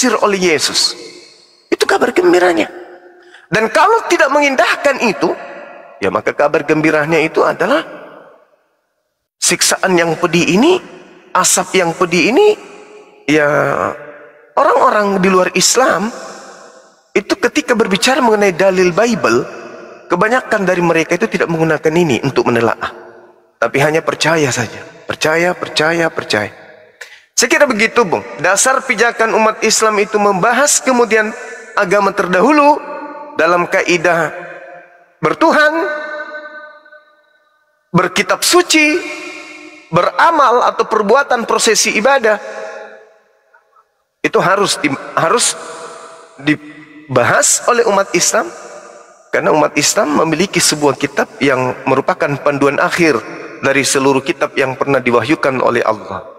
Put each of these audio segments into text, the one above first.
diusir oleh Yesus. Itu kabar gembiranya. Dan kalau tidak mengindahkan itu, ya maka kabar gembiranya itu adalah siksaan yang pedih ini, asap yang pedih ini, ya orang-orang di luar Islam itu ketika berbicara mengenai dalil Bible, kebanyakan dari mereka itu tidak menggunakan ini untuk menelaah, tapi hanya percaya saja. Percaya. Saya kira begitu, Bung. Dasar pijakan umat Islam itu membahas kemudian agama terdahulu dalam kaidah bertuhan, berkitab suci, beramal atau perbuatan prosesi ibadah. Itu harus dibahas oleh umat Islam, karena umat Islam memiliki sebuah kitab yang merupakan panduan akhir dari seluruh kitab yang pernah diwahyukan oleh Allah.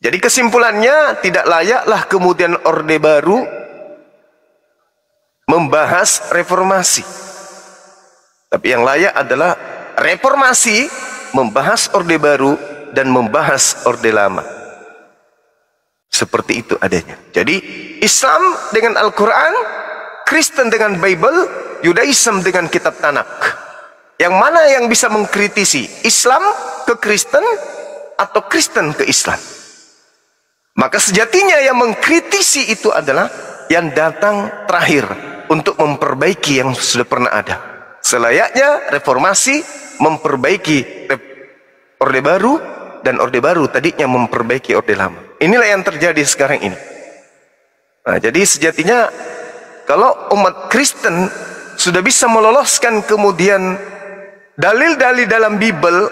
Jadi kesimpulannya, tidak layaklah kemudian Orde Baru membahas reformasi, tapi yang layak adalah reformasi membahas Orde Baru dan membahas Orde Lama. Seperti itu adanya. Jadi Islam dengan Al-Quran, Kristen dengan Bible, Yudaism dengan kitab Tanak. Yang mana yang bisa mengkritisi? Islam ke Kristen atau Kristen ke Islam? Maka sejatinya yang mengkritisi itu adalah yang datang terakhir untuk memperbaiki yang sudah pernah ada. Selayaknya reformasi memperbaiki Orde Baru, dan Orde Baru tadinya memperbaiki Orde Lama. Inilah yang terjadi sekarang ini. Nah, jadi sejatinya kalau umat Kristen sudah bisa meloloskan kemudian dalil-dalil dalam Bible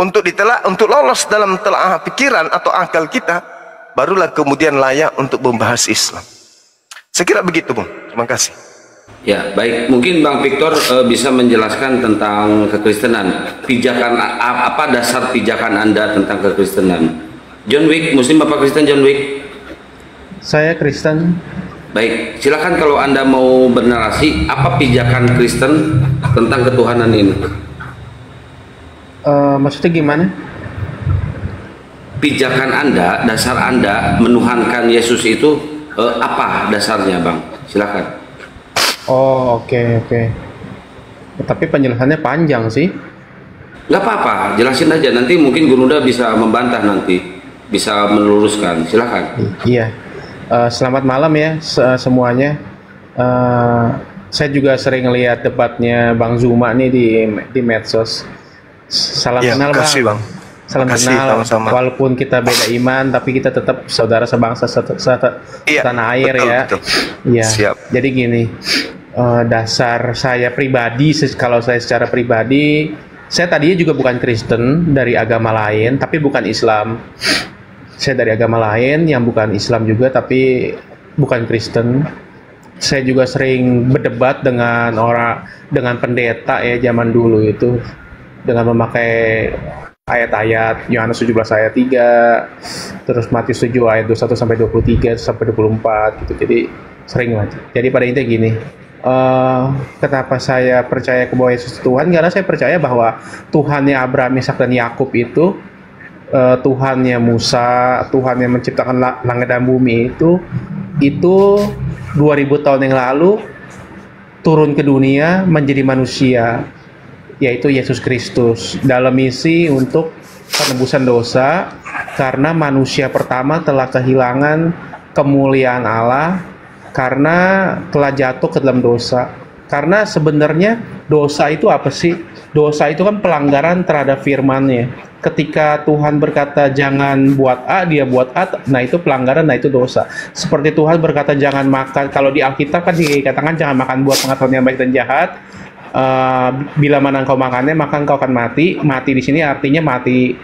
untuk ditelaah, untuk lolos dalam telaah pikiran atau akal kita, barulah kemudian layak untuk membahas Islam. Saya kira begitu, Bung. Terima kasih. Ya, baik. Mungkin Bang Victor bisa menjelaskan tentang kekristenan. Pijakan apa dasar pijakan Anda tentang kekristenan? John Wick, Muslim Bapak Kristen John Wick? Saya Kristen. Baik, silakan kalau Anda mau bernarasi apa pijakan Kristen tentang ketuhanan ini. Maksudnya gimana? Pijakan Anda, dasar Anda menuhankan Yesus itu apa dasarnya, Bang? Silakan. Oh, oke. Tapi penjelasannya panjang sih. Nggak apa-apa, jelasin aja. Nanti mungkin Guruda bisa membantah nanti, bisa meluruskan. Silakan. Iya. Selamat malam ya semuanya. Saya juga sering lihat debatnya Bang Zuma nih di medsos. Salam Ya, kenal, Bang. Salam Makasih, kenal. sama-sama. Walaupun kita beda iman, tapi kita tetap saudara sebangsa setanah air, betul, ya. betul. Iya. Siap. Jadi gini, dasar saya pribadi, kalau saya secara pribadi, saya tadinya juga bukan Kristen, dari agama lain, tapi bukan Islam. Saya dari agama lain yang bukan Islam juga, tapi bukan Kristen. Saya juga sering berdebat dengan pendeta ya zaman dulu itu, dengan memakai ayat-ayat Yohanes 17 ayat 3, terus Matius 7 ayat 21 sampai 23 sampai 24 gitu. Jadi sering banget. Jadi pada intinya gini, kenapa saya percaya bahwa Yesus Tuhan? Karena saya percaya bahwa Tuhannya Abraham, Ishak dan Yakub itu, Tuhannya Musa, Tuhan yang menciptakan langit dan bumi itu 2000 tahun yang lalu turun ke dunia menjadi manusia, yaitu Yesus Kristus, dalam misi untuk penebusan dosa, karena manusia pertama telah kehilangan kemuliaan Allah karena telah jatuh ke dalam dosa. Karena sebenarnya dosa itu apa sih? Dosa itu kan pelanggaran terhadap firman-Nya. Ketika Tuhan berkata jangan buat A, dia buat A, nah itu pelanggaran, nah itu dosa. Seperti Tuhan berkata jangan makan, kalau di Alkitab kan dikatakan jangan makan buah pengetahuan yang baik dan jahat. Bila mana engkau makannya, maka engkau akan mati. Mati di sini artinya mati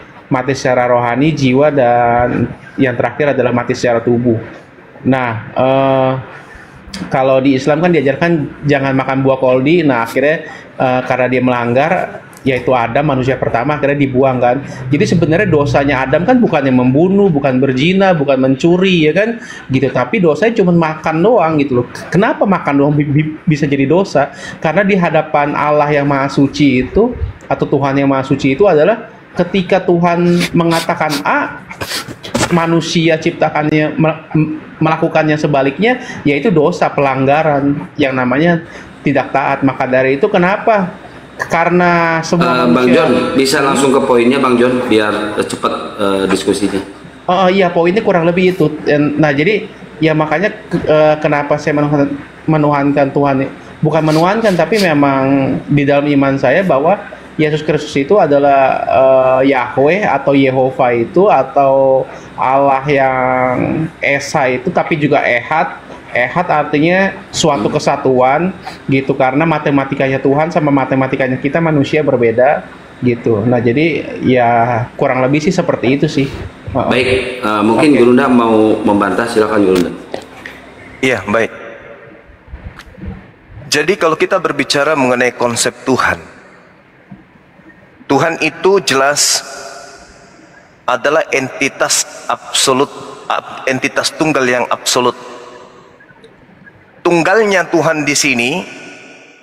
secara rohani, jiwa, dan yang terakhir adalah mati secara tubuh. Nah, kalau di Islam kan diajarkan jangan makan buah koldi. Nah, akhirnya karena dia melanggar, yaitu Adam, manusia pertama, akhirnya dibuang kan. Jadi sebenarnya dosanya Adam kan bukan yang membunuh, bukan berzina, bukan mencuri, ya kan gitu. Tapi dosanya cuma makan doang gitu loh. Kenapa makan doang bisa jadi dosa? Karena di hadapan Allah yang Maha Suci itu, atau Tuhan yang Maha Suci itu adalah ketika Tuhan mengatakan A, manusia ciptakannya melakukannya sebaliknya, yaitu dosa, pelanggaran yang namanya tidak taat. Maka dari itu kenapa? Karena semua Bang manusia. John, bisa langsung ke poinnya Bang John biar cepat diskusinya. Oh iya, poinnya kurang lebih itu. Nah jadi ya makanya kenapa saya menuhankan Tuhan, bukan menuhankan, tapi memang di dalam iman saya bahwa Yesus Kristus itu adalah Yahweh atau Yehova itu, atau Allah yang Esa itu, tapi juga Ehad. Ehad artinya suatu kesatuan gitu, karena matematikanya Tuhan sama matematikanya kita manusia berbeda gitu. Nah jadi ya kurang lebih sih seperti itu sih. Baik, mungkin Gurunda mau membantah, silakan Gurunda. Iya, baik. Jadi kalau kita berbicara mengenai konsep Tuhan, Tuhan itu jelas adalah entitas absolut, entitas tunggal yang absolut. Tunggalnya Tuhan di sini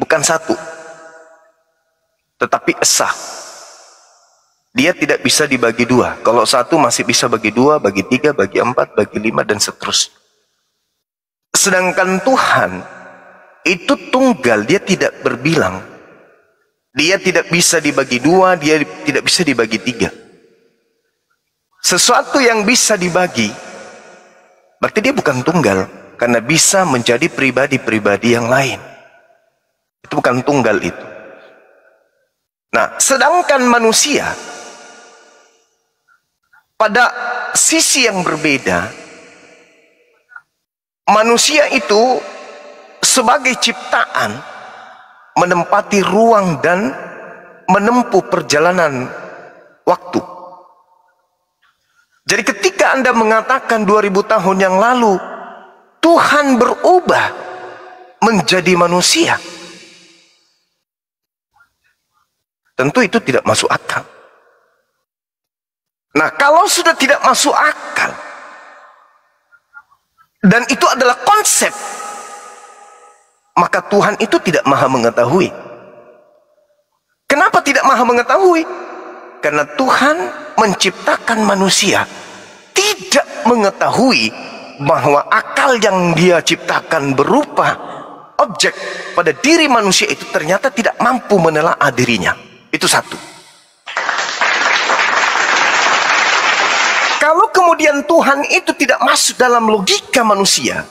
bukan satu, tetapi esa. Dia tidak bisa dibagi dua. Kalau satu masih bisa bagi dua, bagi tiga, bagi empat, bagi lima, dan seterusnya. Sedangkan Tuhan itu tunggal, dia tidak berbilang. Dia tidak bisa dibagi dua, dia tidak bisa dibagi tiga. Sesuatu yang bisa dibagi, berarti dia bukan tunggal, karena bisa menjadi pribadi-pribadi yang lain. Itu bukan tunggal itu. Nah, sedangkan manusia, pada sisi yang berbeda, manusia itu sebagai ciptaan menempati ruang dan menempuh perjalanan waktu. Jadi ketika Anda mengatakan 2000 tahun yang lalu Tuhan berubah menjadi manusia, tentu itu tidak masuk akal. Nah, kalau sudah tidak masuk akal dan itu adalah konsep, maka Tuhan itu tidak maha mengetahui. Kenapa tidak maha mengetahui? Karena Tuhan menciptakan manusia tidak mengetahui bahwa akal yang dia ciptakan berupa objek pada diri manusia itu ternyata tidak mampu menelaah dirinya. Itu satu. Kalau kemudian Tuhan itu tidak masuk dalam logika manusia,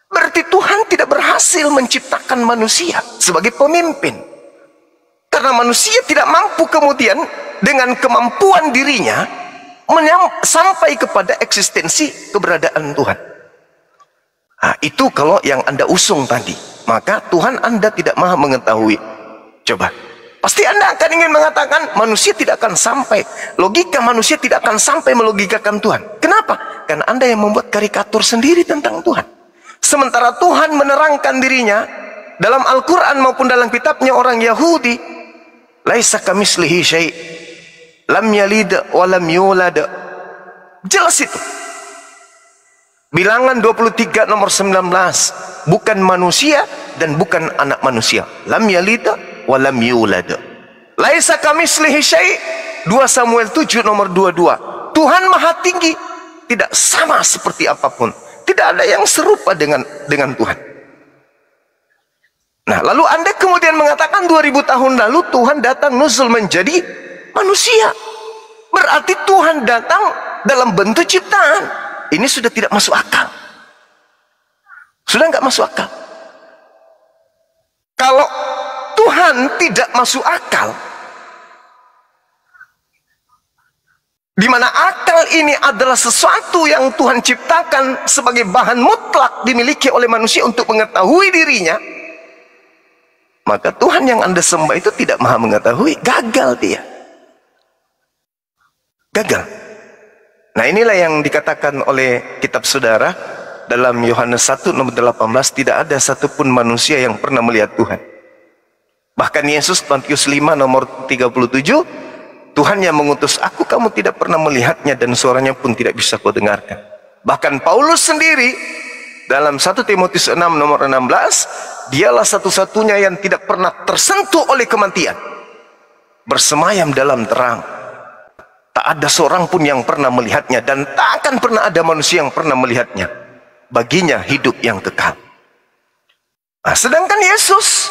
berarti Tuhan tidak berhasil menciptakan manusia sebagai pemimpin. Karena manusia tidak mampu kemudian dengan kemampuan dirinya sampai kepada eksistensi keberadaan Tuhan. Nah, itu kalau yang Anda usung tadi, maka Tuhan Anda tidak maha mengetahui. Coba, pasti Anda akan ingin mengatakan manusia tidak akan sampai, logika manusia tidak akan sampai melogikakan Tuhan. Kenapa? Karena Anda yang membuat karikatur sendiri tentang Tuhan. Sementara Tuhan menerangkan dirinya dalam Al-Quran maupun dalam kitabnya orang Yahudi, laisa kamitslihi syai', lam yalid wa lam yulad. Jelas itu. Bilangan 23 nomor 19, bukan manusia dan bukan anak manusia. Lam yalid wa lam yulad. Laisa kamitslihi syai', 2 Samuel 7 nomor 22. Tuhan maha tinggi, tidak sama seperti apapun. Tidak ada yang serupa dengan Tuhan. Nah, lalu Anda kemudian mengatakan 2000 tahun lalu Tuhan datang nuzul menjadi manusia. Berarti Tuhan datang dalam bentuk ciptaan. Ini sudah tidak masuk akal. Sudah nggak masuk akal. Kalau Tuhan tidak masuk akal, di mana akal ini adalah sesuatu yang Tuhan ciptakan sebagai bahan mutlak dimiliki oleh manusia untuk mengetahui dirinya, maka Tuhan yang Anda sembah itu tidak maha mengetahui. Gagal dia. Gagal. Nah, inilah yang dikatakan oleh kitab saudara dalam Yohanes 1 nomor 18, tidak ada satupun manusia yang pernah melihat Tuhan. Bahkan Yesus Matius 5 nomor 37, Tuhan yang mengutus aku, kamu tidak pernah melihatnya dan suaranya pun tidak bisa kau dengarkan. Bahkan Paulus sendiri dalam 1 Timotius 6 nomor 16, dialah satu-satunya yang tidak pernah tersentuh oleh kematian, bersemayam dalam terang. Tak ada seorang pun yang pernah melihatnya, dan tak akan pernah ada manusia yang pernah melihatnya. Baginya hidup yang kekal. Nah, sedangkan Yesus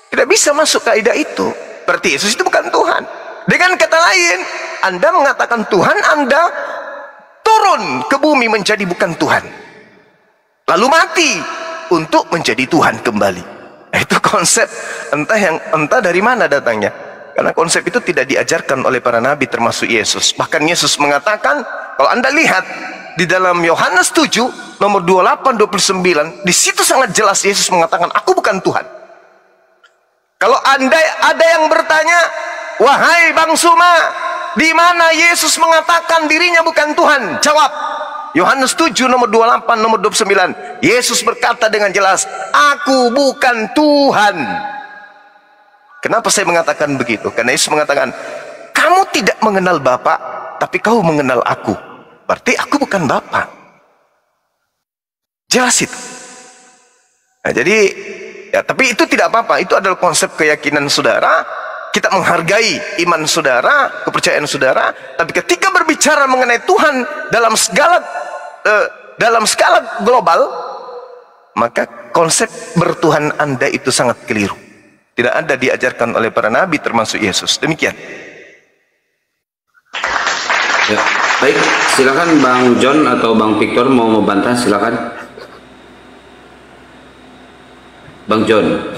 tidak bisa masuk kaidah itu. Berarti Yesus itu bukan Tuhan. Dengan kata lain, Anda mengatakan Tuhan Anda turun ke bumi menjadi bukan Tuhan, lalu mati untuk menjadi Tuhan kembali. Nah, itu konsep entah dari mana datangnya. Karena konsep itu tidak diajarkan oleh para nabi termasuk Yesus. Bahkan Yesus mengatakan, kalau Anda lihat di dalam Yohanes 7 nomor 28-29, di situ sangat jelas Yesus mengatakan, aku bukan Tuhan. Kalau Anda ada yang bertanya, wahai Bang Suma, di mana Yesus mengatakan dirinya bukan Tuhan? Jawab, Yohanes 7 nomor 28 nomor 29. Yesus berkata dengan jelas, aku bukan Tuhan. Kenapa saya mengatakan begitu? Karena Yesus mengatakan, kamu tidak mengenal Bapa, tapi kau mengenal aku. Berarti aku bukan Bapa. Jelas itu. Nah, jadi ya, tapi itu tidak apa-apa. Itu adalah konsep keyakinan saudara. Kita menghargai iman saudara, kepercayaan saudara. Tapi ketika berbicara mengenai Tuhan dalam skala global, maka konsep bertuhan Anda itu sangat keliru. Tidak ada diajarkan oleh para nabi termasuk Yesus. Demikian. Ya, baik, silakan Bang John atau Bang Victor mau membantah, silakan. Bang John,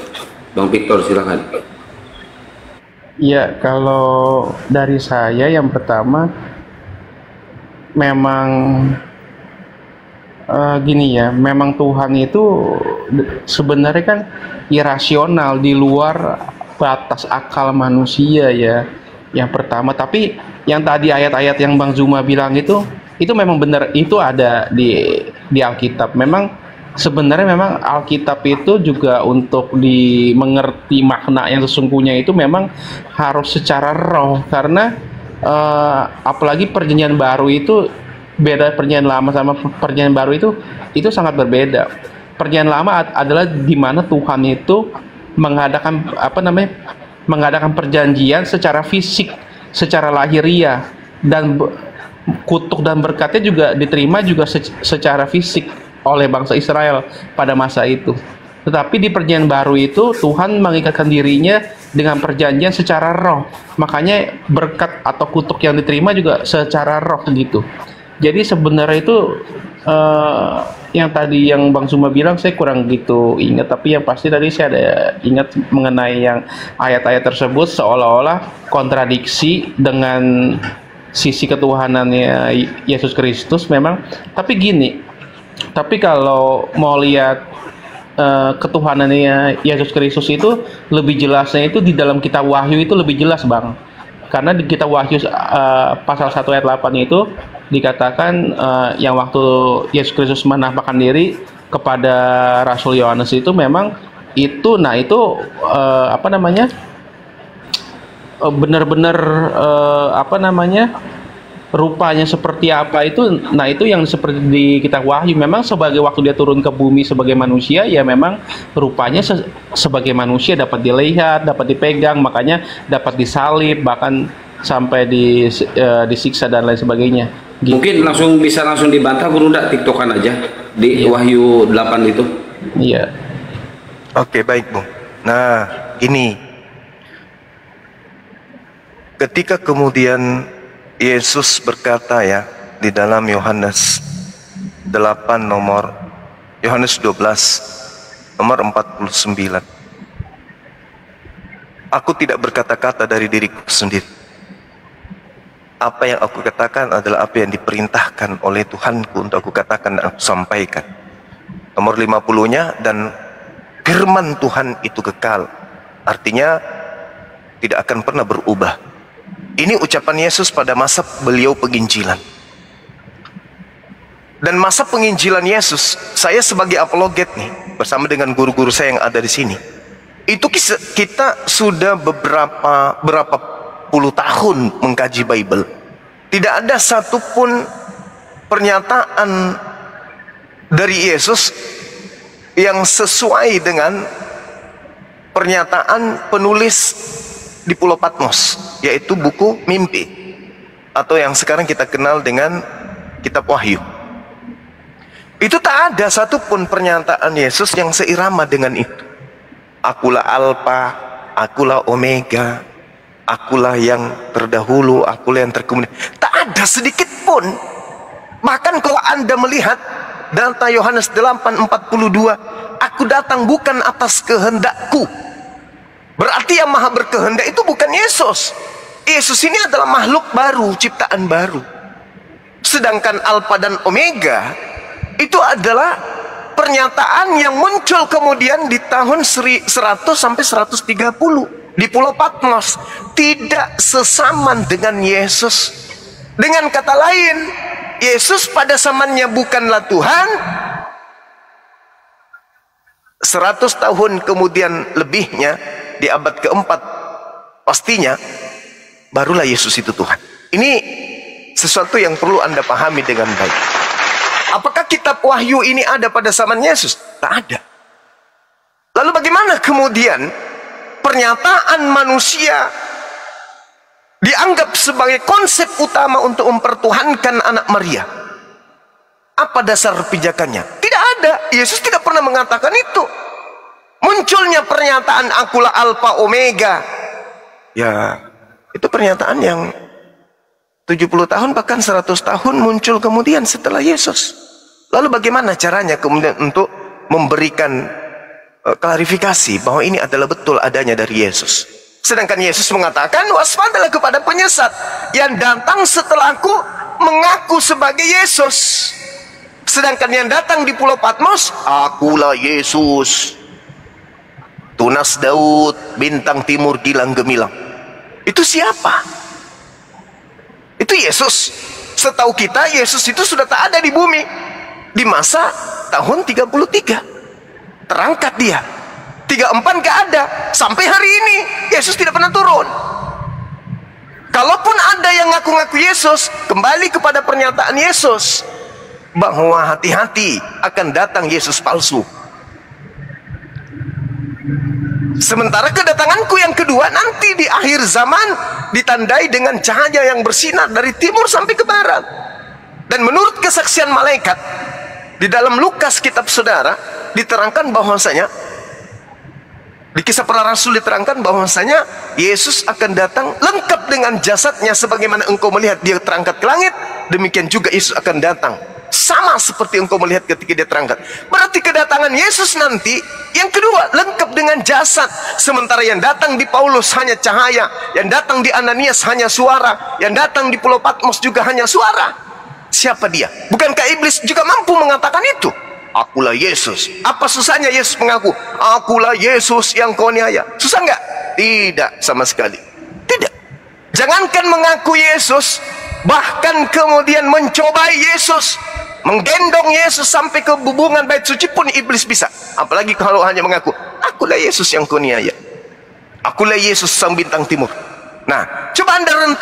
Bang Victor, silakan. Ya, kalau dari saya yang pertama memang gini ya, memang Tuhan itu sebenarnya kan irasional, di luar batas akal manusia ya. Yang pertama, tapi yang tadi ayat-ayat yang Bang Zuma bilang itu memang benar, itu ada di Alkitab. Memang sebenarnya memang Alkitab itu juga untuk dimengerti makna yang sesungguhnya itu memang harus secara roh, karena apalagi perjanjian baru itu beda, perjanjian lama sama perjanjian baru itu sangat berbeda. Perjanjian lama adalah di mana Tuhan itu mengadakan perjanjian secara fisik, secara lahiriah, dan kutuk dan berkatnya juga diterima juga secara fisik oleh bangsa Israel pada masa itu. Tetapi di perjanjian baru itu Tuhan mengikatkan dirinya dengan perjanjian secara roh. Makanya berkat atau kutuk yang diterima juga secara roh gitu. Jadi sebenarnya itu yang tadi yang Bang Zuma bilang saya kurang gitu ingat, tapi yang pasti tadi saya ada ingat mengenai yang ayat-ayat tersebut seolah-olah kontradiksi dengan sisi ketuhanannya Yesus Kristus memang. Tapi gini, tapi kalau mau lihat ketuhanannya Yesus Kristus itu lebih jelasnya itu di dalam kitab Wahyu itu lebih jelas, Bang. Karena di kitab Wahyu pasal 1 ayat 8 itu dikatakan yang waktu Yesus Kristus menampakkan diri kepada Rasul Yohanes itu memang itu, nah itu benar-benar rupanya seperti apa itu. Nah itu yang seperti di kitab Wahyu, memang sebagai waktu dia turun ke bumi sebagai manusia ya memang rupanya sebagai manusia, dapat dilihat, dapat dipegang, makanya dapat disalib, bahkan sampai disiksa dan lain sebagainya gitu. Mungkin bisa langsung dibantah, Bro, enggak tiktokan aja di Wahyu 8 itu. Iya. Oke, baik, Bung. Nah, ini ketika kemudian Yesus berkata ya di dalam Yohanes 8 Yohanes 12 nomor 49, aku tidak berkata-kata dari diriku sendiri. Apa yang aku katakan adalah apa yang diperintahkan oleh Tuhanku untuk aku katakan dan aku sampaikan. Nomor 50-nya, dan firman Tuhan itu kekal. Artinya tidak akan pernah berubah. Ini ucapan Yesus pada masa beliau penginjilan. Dan masa penginjilan Yesus, saya sebagai apologet nih, bersama dengan guru-guru saya yang ada di sini, itu kita sudah berapa puluh tahun mengkaji Bible. Tidak ada satupun pernyataan dari Yesus yang sesuai dengan pernyataan penulis di Pulau Patmos, yaitu buku mimpi. atau yang sekarang kita kenal dengan kitab Wahyu. Itu tak ada satupun pernyataan Yesus yang seirama dengan itu. Akulah Alfa, akulah Omega, akulah yang terdahulu, akulah yang terkemudian. Tak ada sedikit pun. Bahkan kalau Anda melihat data Yohanes 8:42, aku datang bukan atas kehendakku. Berarti yang maha berkehendak itu bukan Yesus. Yesus ini adalah makhluk baru, ciptaan baru. Sedangkan Alfa dan Omega itu adalah pernyataan yang muncul kemudian di tahun 100 sampai 130 di Pulau Patmos. Tidak sesaman dengan Yesus. Dengan kata lain, Yesus pada zamannya bukanlah Tuhan. 100 tahun kemudian lebihnya, di abad keempat pastinya, barulah Yesus itu Tuhan. Ini sesuatu yang perlu Anda pahami dengan baik. Apakah kitab Wahyu ini ada pada zaman Yesus? Tak ada. Lalu bagaimana kemudian pernyataan manusia dianggap sebagai konsep utama untuk mempertuhankan anak Maria? Apa dasar pijakannya? Tidak ada. Yesus tidak pernah mengatakan itu. Munculnya pernyataan akulah Alfa Omega. Ya, itu pernyataan yang 70 tahun bahkan 100 tahun muncul kemudian setelah Yesus. Lalu bagaimana caranya kemudian untuk memberikan klarifikasi bahwa ini adalah betul adanya dari Yesus? Sedangkan Yesus mengatakan, waspadalah kepada penyesat yang datang setelahku mengaku sebagai Yesus. Sedangkan yang datang di Pulau Patmos, akulah Yesus, tunas Daud, bintang timur gilang gemilang. Itu siapa? Itu Yesus. Setahu kita Yesus itu sudah tak ada di bumi di masa tahun 33. Terangkat dia. 34 gak ada. Sampai hari ini Yesus tidak pernah turun. Kalaupun ada yang ngaku-ngaku Yesus, kembali kepada pernyataan Yesus bahwa hati-hati akan datang Yesus palsu. Sementara kedatanganku yang kedua nanti di akhir zaman ditandai dengan cahaya yang bersinar dari timur sampai ke barat. Dan menurut kesaksian malaikat di dalam Lukas kitab saudara diterangkan bahwasanya, di kisah para rasul diterangkan bahwasanya Yesus akan datang lengkap dengan jasadnya sebagaimana engkau melihat dia terangkat ke langit, demikian juga Yesus akan datang sama seperti engkau melihat ketika dia terangkat. Berarti kedatangan Yesus nanti yang kedua lengkap dengan jasad. Sementara yang datang di Paulus hanya cahaya, yang datang di Ananias hanya suara, yang datang di Pulau Patmos juga hanya suara. Siapa dia? Bukankah iblis juga mampu mengatakan itu? Akulah Yesus. Apa susahnya Yesus mengaku akulah Yesus yang kau niaya? Susah nggak? Tidak sama sekali. Tidak. Jangankan mengaku Yesus, bahkan kemudian mencobai Yesus, menggendong Yesus sampai ke bubungan bait suci pun iblis bisa. Apalagi kalau hanya mengaku akulah Yesus yang kau niaya, akulah Yesus sang bintang timur. Nah, coba Anda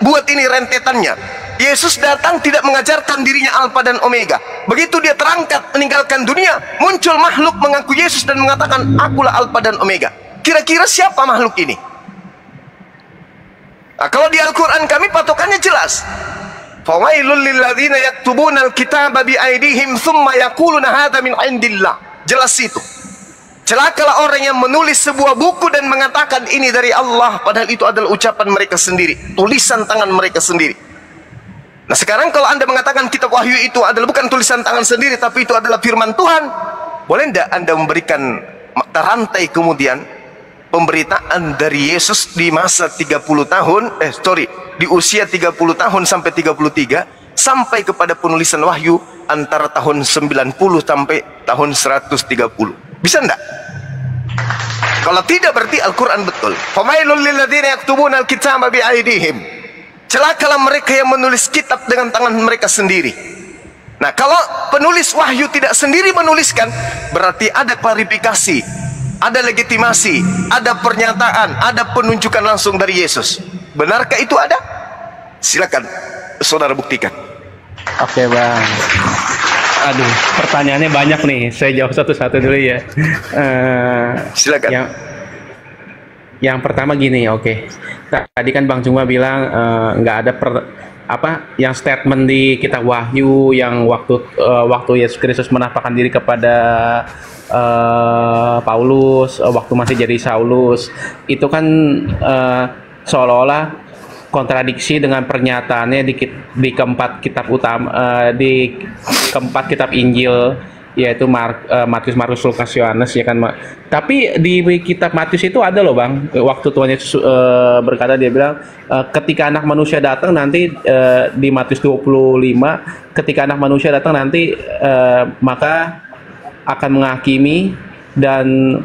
buat ini rentetannya. Yesus datang tidak mengajarkan dirinya Alfa dan Omega. Begitu dia terangkat meninggalkan dunia, muncul makhluk mengaku Yesus dan mengatakan akulah Alfa dan Omega. Kira-kira siapa makhluk ini? Nah, kalau di Al-Quran kami patokannya jelas. Fawailul lilladzina yaktubuna al-kitaba biaidihim thumma yaquluna hadza min indillah. Jelas itu. Celakalah orang yang menulis sebuah buku dan mengatakan ini dari Allah, padahal itu adalah ucapan mereka sendiri, tulisan tangan mereka sendiri. Nah, sekarang kalau Anda mengatakan kitab Wahyu itu adalah bukan tulisan tangan sendiri, tapi itu adalah firman Tuhan, boleh tidak Anda memberikan rantai kemudian pemberitaan dari Yesus di masa 30 tahun, di usia 30 tahun sampai 33, sampai kepada penulisan Wahyu antara tahun 90 sampai tahun 130. Bisa enggak? Kalau tidak berarti Al-Quran betul. Famailul lilladzina yaktubuna al-kitaba bi'aidihim. Celakalah mereka yang menulis kitab dengan tangan mereka sendiri. Nah, kalau penulis Wahyu tidak sendiri menuliskan, berarti ada klarifikasi, ada legitimasi, ada pernyataan, ada penunjukan langsung dari Yesus. Benarkah itu ada? Silakan saudara buktikan. Oke, Bang. Aduh, pertanyaannya banyak nih. Saya jawab satu-satu dulu ya. Silakan. Yang pertama gini, oke. Tadi kan Bang Cuma bilang nggak ada yang statement di kitab Wahyu yang waktu Yesus Kristus menampakkan diri kepada Paulus waktu masih jadi Saulus, itu kan seolah-olah kontradiksi dengan pernyataannya di keempat kitab utama, di keempat kitab Injil, yaitu Matius, Markus, Lukas, Yohanes, ya kan. Tapi di kitab Matius itu ada loh Bang, waktu Tuhan Yesus berkata, dia bilang ketika anak manusia datang nanti, di Matius 25, ketika anak manusia datang nanti maka akan menghakimi, dan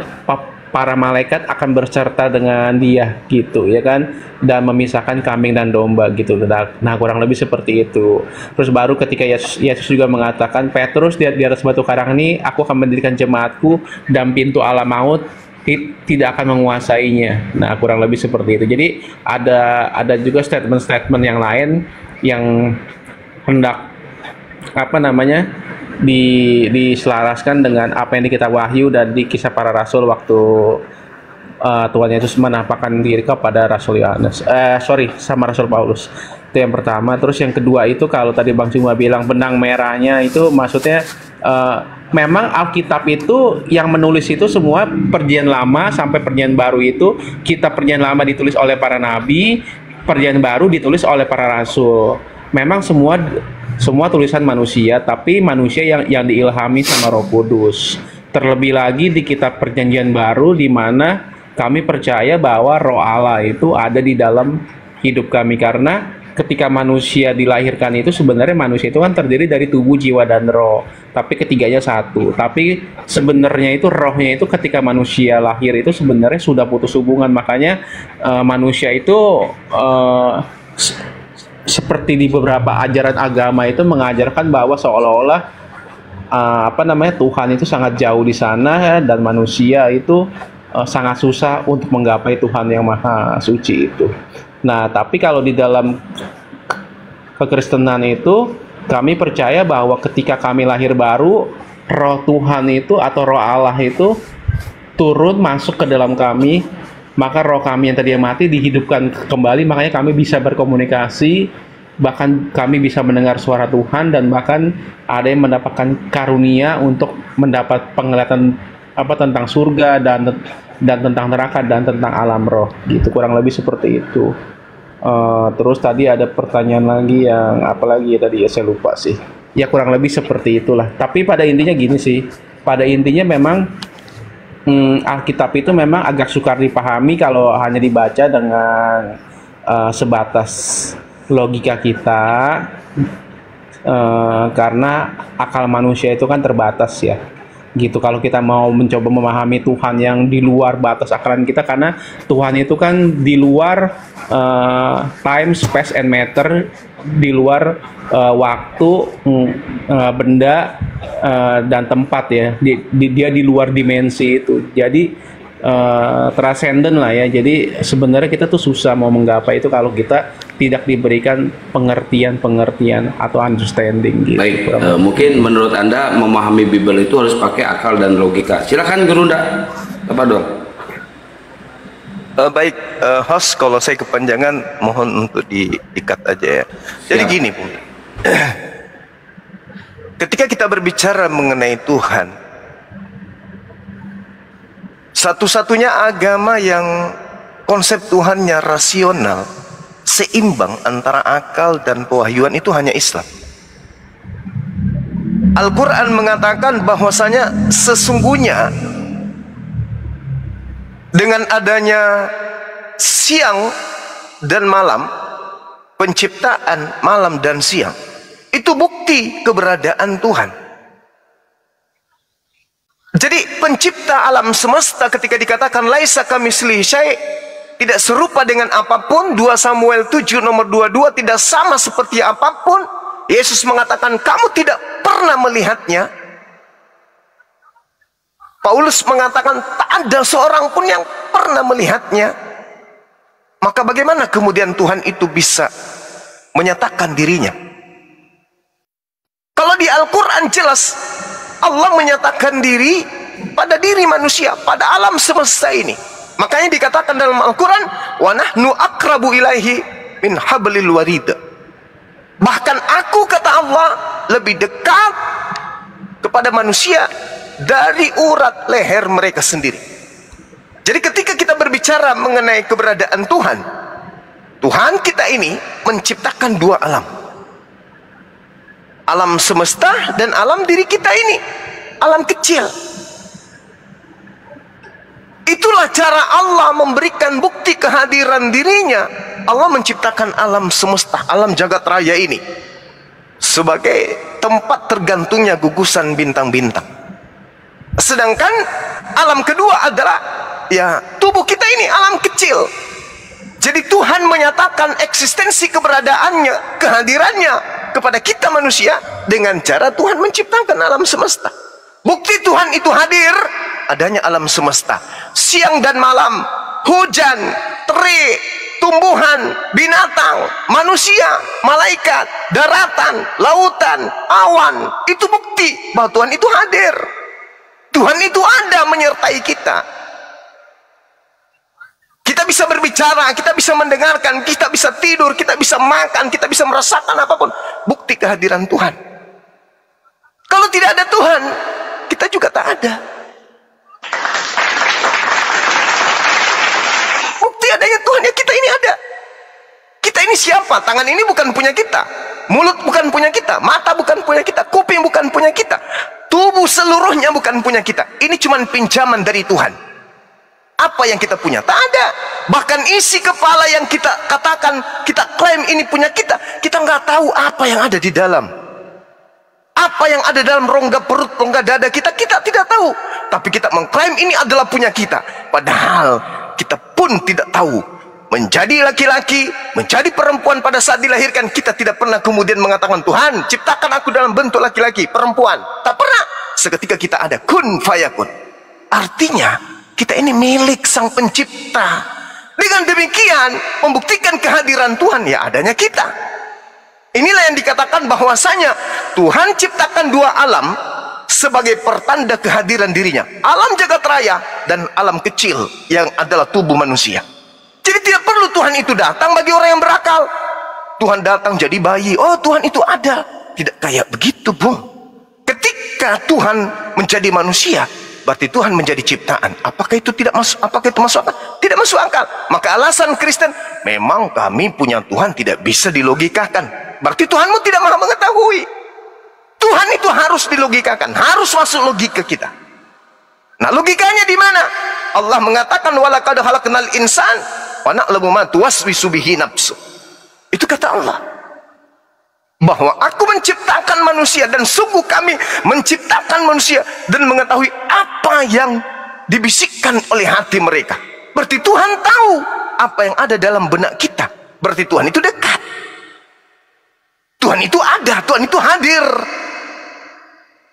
para malaikat akan berserta dengan dia gitu ya kan, dan memisahkan kambing dan domba gitu. Nah kurang lebih seperti itu. Terus baru ketika Yesus juga mengatakan, Petrus, di atas batu karang ini aku akan mendirikan jemaatku, dan pintu alam maut tidak akan menguasainya. Nah kurang lebih seperti itu. Jadi ada juga statement-statement yang lain yang hendak diselaraskan dengan apa yang di kitab Wahyu dan di Kisah Para Rasul waktu Tuhan Yesus menampakkan diri kepada Rasul Yohanes, sama Rasul Paulus. Itu yang pertama. Terus yang kedua itu, kalau tadi Bang Cuma bilang benang merahnya itu maksudnya, memang Alkitab itu yang menulis itu semua Perjanjian Lama sampai Perjanjian Baru itu, kitab Perjanjian Lama ditulis oleh para nabi, Perjanjian Baru ditulis oleh para rasul. Memang semua tulisan manusia, tapi manusia yang diilhami sama Roh Kudus. Terlebih lagi di kitab Perjanjian Baru, di mana kami percaya bahwa Roh Allah itu ada di dalam hidup kami, karena ketika manusia dilahirkan itu sebenarnya manusia itu kan terdiri dari tubuh, jiwa, dan roh, tapi ketiganya satu. Tapi sebenarnya itu rohnya itu ketika manusia lahir itu sebenarnya sudah putus hubungan. Makanya manusia itu seperti di beberapa ajaran agama itu mengajarkan bahwa seolah-olah Tuhan itu sangat jauh di sana, dan manusia itu sangat susah untuk menggapai Tuhan yang maha suci itu. Nah, tapi kalau di dalam kekristenan itu kami percaya bahwa ketika kami lahir baru, roh Tuhan itu atau roh Allah itu turun masuk ke dalam kami, maka roh kami yang tadinya mati dihidupkan kembali. Makanya kami bisa berkomunikasi, bahkan kami bisa mendengar suara Tuhan, dan bahkan ada yang mendapatkan karunia untuk mendapat penglihatan tentang surga dan tentang neraka dan tentang alam roh gitu. Kurang lebih seperti itu. Terus tadi ada pertanyaan lagi yang apa lagi ya tadi ya, saya lupa sih. Ya kurang lebih seperti itulah. Tapi pada intinya gini sih, pada intinya memang Alkitab itu memang agak sukar dipahami kalau hanya dibaca dengan sebatas logika kita, karena akal manusia itu kan terbatas ya gitu. Kalau kita mau mencoba memahami Tuhan yang di luar batas akalan kita, karena Tuhan itu kan di luar time, space, and matter, di luar waktu, benda, dan tempat ya. Dia di luar dimensi itu. Jadi transcendent lah ya. Jadi sebenarnya kita tuh susah mau menggapai itu kalau kita tidak diberikan pengertian atau understanding gitu. Baik, mungkin menurut Anda memahami Bible itu harus pakai akal dan logika. Silakan Gerunda, apa dong? Baik, host, kalau saya kepanjangan mohon untuk diikat aja ya. Jadi gini Bu, ketika kita berbicara mengenai Tuhan, satu-satunya agama yang konsep Tuhannya rasional, seimbang antara akal dan pewahyuan itu hanya Islam. Al-Quran mengatakan bahwasanya sesungguhnya dengan adanya siang dan malam, penciptaan malam dan siang, itu bukti keberadaan Tuhan. Jadi pencipta alam semesta ketika dikatakan laisa kamitslihi syai', tidak serupa dengan apapun, 2 Samuel 7 nomor 22, tidak sama seperti apapun. Yesus mengatakan kamu tidak pernah melihatnya. Paulus mengatakan tak ada seorang pun yang pernah melihatnya. Maka bagaimana kemudian Tuhan itu bisa menyatakan dirinya? Kalau di Al-Quran jelas Allah menyatakan diri pada diri manusia, pada alam semesta ini. Makanya dikatakan dalam Al-Quran, wa nahnu akrabu ilaihi min hablil warid. Bahkan aku, kata Allah, lebih dekat kepada manusia dari urat leher mereka sendiri. Jadi ketika kita berbicara mengenai keberadaan Tuhan, Tuhan kita ini menciptakan dua alam. Alam semesta dan alam diri kita ini, alam kecil. Itulah cara Allah memberikan bukti kehadiran dirinya. Allah menciptakan alam semesta, alam jagat raya ini sebagai tempat tergantungnya gugusan bintang-bintang. Sedangkan alam kedua adalah tubuh kita ini, alam kecil. Jadi Tuhan menyatakan eksistensi keberadaannya, kehadirannya kepada kita manusia dengan cara Tuhan menciptakan alam semesta. Bukti Tuhan itu hadir adanya alam semesta. Siang dan malam, hujan, terik, tumbuhan, binatang, manusia, malaikat, daratan, lautan, awan. Itu bukti bahwa Tuhan itu hadir. Tuhan itu ada menyertai kita. Kita bisa berbicara, kita bisa mendengarkan, kita bisa tidur, kita bisa makan, kita bisa merasakan apapun. Bukti kehadiran Tuhan. Kalau tidak ada Tuhan, kita juga tak ada. Bukti adanya Tuhan, ya kita ini ada. Kita ini siapa? Tangan ini bukan punya kita, mulut bukan punya kita, mata bukan punya kita, kuping bukan punya kita, tubuh seluruhnya bukan punya kita. Ini cuma pinjaman dari Tuhan. Apa yang kita punya? Tak ada. Bahkan isi kepala yang kita katakan, kita klaim ini punya kita, kita nggak tahu apa yang ada di dalam. Apa yang ada dalam rongga perut, rongga dada kita, kita tidak tahu. Tapi kita mengklaim ini adalah punya kita. Padahal kita pun tidak tahu. Menjadi laki-laki, menjadi perempuan pada saat dilahirkan, kita tidak pernah kemudian mengatakan, Tuhan, ciptakan aku dalam bentuk laki-laki, perempuan. Tak pernah. Seketika kita ada, kun fayakun. Artinya, kita ini milik Sang Pencipta. Dengan demikian, membuktikan kehadiran Tuhan, ya adanya kita. Inilah yang dikatakan bahwasanya Tuhan ciptakan dua alam sebagai pertanda kehadiran dirinya. Alam jagat raya dan alam kecil yang adalah tubuh manusia. Jadi tidak perlu Tuhan itu datang bagi orang yang berakal. Tuhan datang jadi bayi. Oh, Tuhan itu ada. Tidak kayak begitu, Bung. Ketika Tuhan menjadi manusia, berarti Tuhan menjadi ciptaan. Apakah itu tidak masuk? Apakah itu masuk akal? Tidak masuk akal. Maka alasan Kristen, memang kami punya Tuhan tidak bisa dilogikakan. Berarti Tuhanmu tidak maha mengetahui. Tuhan itu harus dilogikakan, harus masuk logika kita. Nah, logikanya di mana? Allah mengatakan walaqad khalaqnal insan wa na'lamu ma tuwaswisu bihi nafsu. Itu kata Allah. Bahwa aku menciptakan manusia dan sungguh kami menciptakan manusia dan mengetahui apa yang dibisikkan oleh hati mereka. Berarti Tuhan tahu apa yang ada dalam benak kita. Berarti Tuhan itu dekat. Tuhan itu ada, Tuhan itu hadir.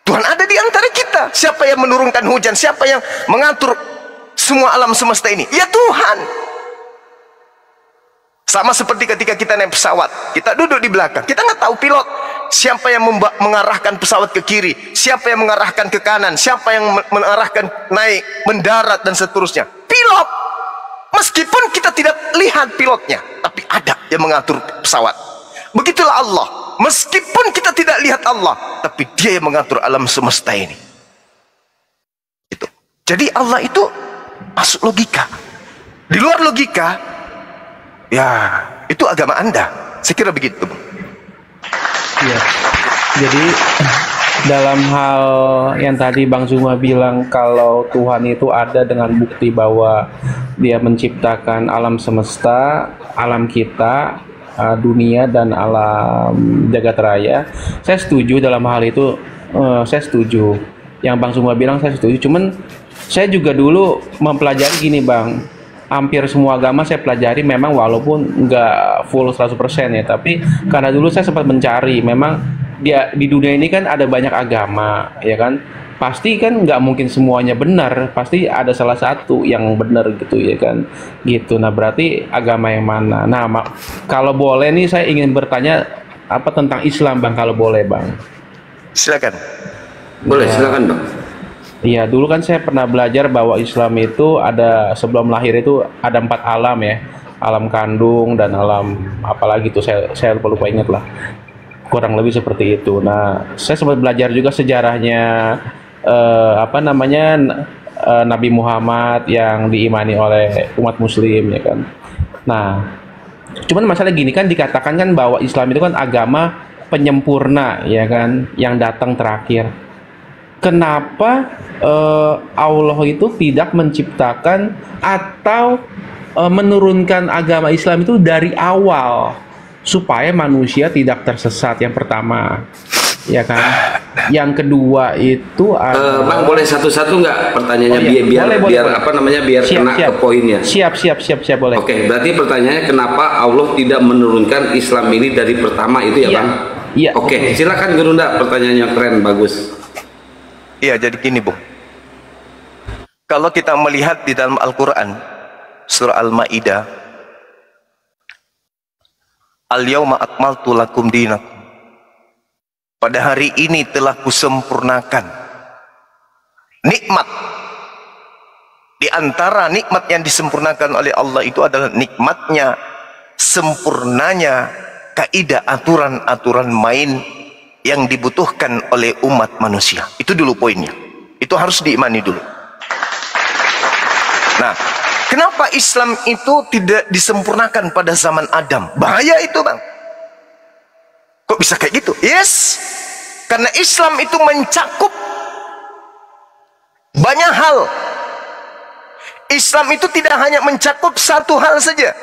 Tuhan ada di antara kita. Siapa yang menurunkan hujan? Siapa yang mengatur semua alam semesta ini? Ya Tuhan. Sama seperti ketika kita naik pesawat, kita duduk di belakang, kita nggak tahu pilot siapa yang mengarahkan pesawat ke kiri, siapa yang mengarahkan ke kanan, siapa yang mengarahkan naik, mendarat dan seterusnya. Pilot, meskipun kita tidak lihat pilotnya, tapi ada yang mengatur pesawat. Begitulah Allah, meskipun kita tidak lihat Allah, tapi Dia yang mengatur alam semesta ini. Itu. Jadi Allah itu masuk logika. Di luar logika, ya, itu agama Anda. Saya kira begitu. Ya. Jadi dalam hal yang tadi Bang Zuma bilang kalau Tuhan itu ada dengan bukti bahwa Dia menciptakan alam semesta, alam kita, dunia dan alam jagat raya. Saya setuju dalam hal itu. Saya setuju. Yang Bang Zuma bilang saya setuju. Cuman saya juga dulu mempelajari gini, Bang. Hampir semua agama saya pelajari, memang walaupun nggak full 100% ya, tapi karena dulu saya sempat mencari, memang dia di dunia ini kan ada banyak agama, ya kan, pasti kan nggak mungkin semuanya benar, pasti ada salah satu yang benar gitu, ya kan, gitu. Nah, berarti agama yang mana? Nah, kalau boleh nih saya ingin bertanya apa tentang Islam, Bang, kalau boleh, Bang. Silakan. Boleh, silakan, Bang. Iya, dulu kan saya pernah belajar bahwa Islam itu ada sebelum lahir itu ada 4 alam ya, alam kandung dan alam apalagi tuh saya lupa ingat lah. Kurang lebih seperti itu. Nah, saya sempat belajar juga sejarahnya Nabi Muhammad yang diimani oleh umat Muslim ya kan. Nah, cuman masalah gini kan dikatakan kan bahwa Islam itu kan agama penyempurna ya kan, yang datang terakhir. Kenapa Allah itu tidak menciptakan atau menurunkan agama Islam itu dari awal supaya manusia tidak tersesat? Yang pertama, ya kan. Yang kedua itu Bang, boleh satu-satu nggak pertanyaannya? Oh, iya. Boleh. Biar Siap, kena siap. ke poinnya. Siap, boleh. Oke, berarti pertanyaannya kenapa Allah tidak menurunkan Islam ini dari pertama itu ya, Iya. Bang? Iya. Oke, silakan Gerunda, pertanyaannya keren, bagus. Iya, jadi gini, Bung. Kalau kita melihat di dalam Al-Quran, surah Al-Ma'idah, Al-yawma akmaltu lakum dinakum. Pada hari ini telah kusempurnakan nikmat. Di antara nikmat yang disempurnakan oleh Allah itu adalah nikmatnya, sempurnanya kaidah aturan-aturan main yang dibutuhkan oleh umat manusia. Itu dulu poinnya. Itu harus diimani dulu. Nah, kenapa Islam itu tidak disempurnakan pada zaman Adam? Bahaya itu, Bang. Kok bisa kayak gitu? Yes. Karena Islam itu mencakup banyak hal. Islam itu tidak hanya mencakup satu hal saja,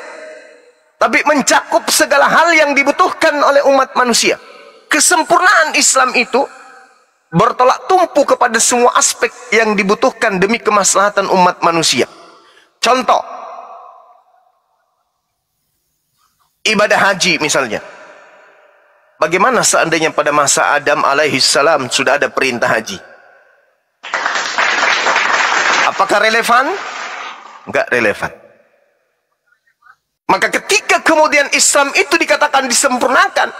tapi mencakup segala hal yang dibutuhkan oleh umat manusia. Kesempurnaan Islam itu bertolak tumpu kepada semua aspek yang dibutuhkan demi kemaslahatan umat manusia. Contoh, ibadah haji misalnya. Bagaimana seandainya pada masa Adam alaihissalam sudah ada perintah haji? Apakah relevan? Enggak relevan. Maka ketika kemudian Islam itu dikatakan disempurnakan,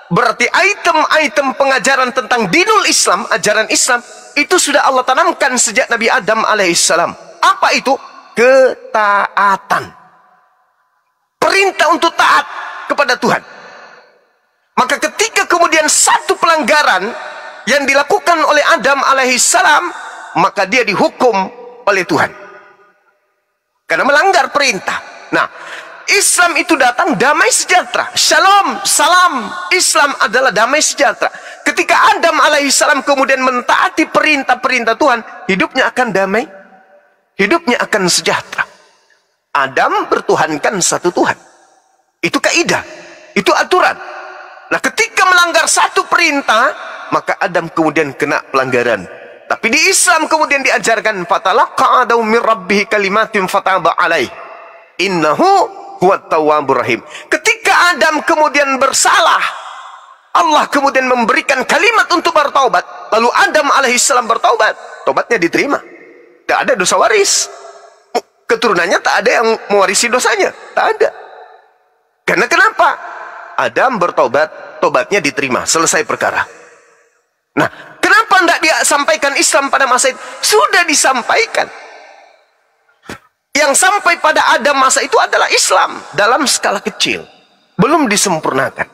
berarti item-item pengajaran tentang dinul Islam, ajaran Islam, itu sudah Allah tanamkan sejak Nabi Adam alaihissalam. Apa itu? Ketaatan. Perintah untuk taat kepada Tuhan. Maka ketika kemudian satu pelanggaran yang dilakukan oleh Adam alaihissalam, maka dia dihukum oleh Tuhan. Karena melanggar perintah. Nah, Islam itu datang damai sejahtera. Shalom, salam. Islam adalah damai sejahtera. Ketika Adam alaihissalam kemudian mentaati perintah-perintah Tuhan, hidupnya akan damai. Hidupnya akan sejahtera. Adam bertuhankan satu Tuhan. Itu kaidah. Itu aturan. Nah, ketika melanggar satu perintah, maka Adam kemudian kena pelanggaran. Tapi di Islam kemudian diajarkan fatalaqa Adamu min rabbih kalimatin fataba alaih. Innahu huwat tawwabur rahim. Ketika Adam kemudian bersalah, Allah kemudian memberikan kalimat untuk bertaubat. Lalu Adam alaihissalam bertaubat. Taubatnya diterima. Tidak ada dosa waris. Keturunannya tak ada yang mewarisi dosanya. Tak ada. Karena kenapa? Adam bertaubat, taubatnya diterima. Selesai perkara. Nah, kenapa tidak dia sampaikan Islam pada masa itu? Sudah disampaikan. Yang sampai pada Adam masa itu adalah Islam dalam skala kecil, belum disempurnakan.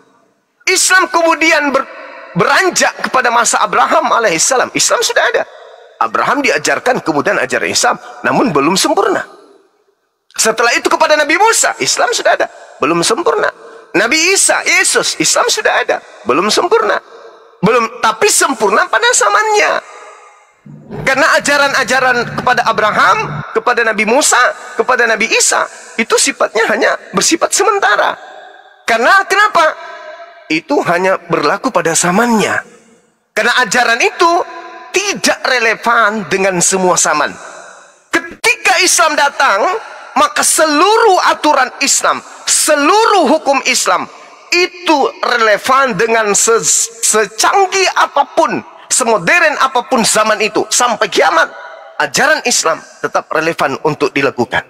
Islam kemudian beranjak kepada masa Abraham alaihissalam. Islam sudah ada. Abraham diajarkan kemudian ajaran Islam, namun belum sempurna. Setelah itu kepada Nabi Musa, Islam sudah ada, belum sempurna. Nabi Isa, Yesus, Islam sudah ada, belum sempurna. Belum, tapi sempurna pada zamannya. Karena ajaran-ajaran kepada Abraham, kepada Nabi Musa, kepada Nabi Isa, itu sifatnya hanya bersifat sementara. Karena kenapa? Itu hanya berlaku pada zamannya. Karena ajaran itu tidak relevan dengan semua zaman. Ketika Islam datang, maka seluruh aturan Islam, seluruh hukum Islam itu relevan dengan secanggih apapun, semodern apapun zaman itu. Sampai kiamat, ajaran Islam tetap relevan untuk dilakukan.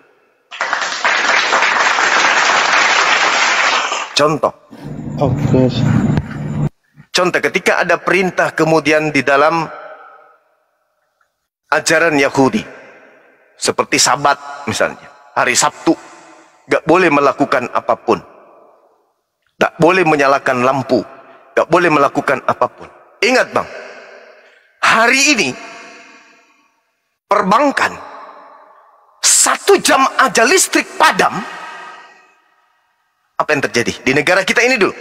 Contoh. Contoh ketika ada perintah kemudian di dalam ajaran Yahudi. Seperti Sabat misalnya. Hari Sabtu. Gak boleh melakukan apapun. Tak boleh menyalakan lampu. Gak boleh melakukan apapun. Ingat bang. Hari ini. Perbankan. 1 jam aja listrik padam. Apa yang terjadi? Di negara kita ini dulu.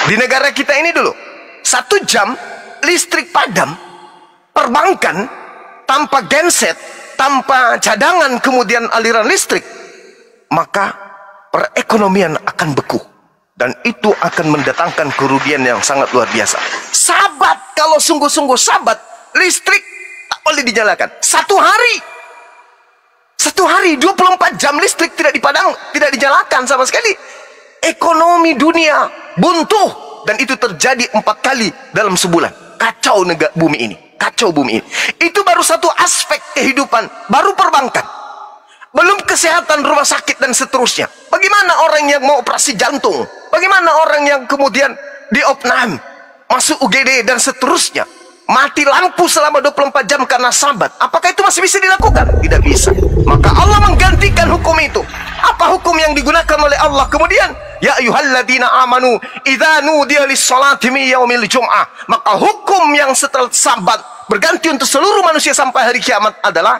Di negara kita ini dulu. 1 jam listrik padam. Perbankan tanpa genset, tanpa cadangan kemudian aliran listrik, maka perekonomian akan beku dan itu akan mendatangkan kerugian yang sangat luar biasa. Sabat, kalau sungguh-sungguh sabat, listrik tak boleh dinyalakan. Satu hari 24 jam listrik tidak dinyalakan sama sekali. Ekonomi dunia buntu dan itu terjadi 4 kali dalam sebulan. Kacau bumi ini. Kacau bumi ini. Itu baru satu aspek kehidupan. Baru perbankan. Belum kesehatan rumah sakit dan seterusnya. Bagaimana orang yang mau operasi jantung? Bagaimana orang yang kemudian diopnam, masuk UGD dan seterusnya? Mati lampu selama 24 jam karena sabat. Apakah itu masih bisa dilakukan? Tidak bisa. Maka Allah menggantikan hukum itu. Apa hukum yang digunakan oleh Allah kemudian? Ya ayyuhalladzina amanu idza nudiya lis-salati min yaumil jum'ah. Maka hukum yang setelah sabat berganti untuk seluruh manusia sampai hari kiamat adalah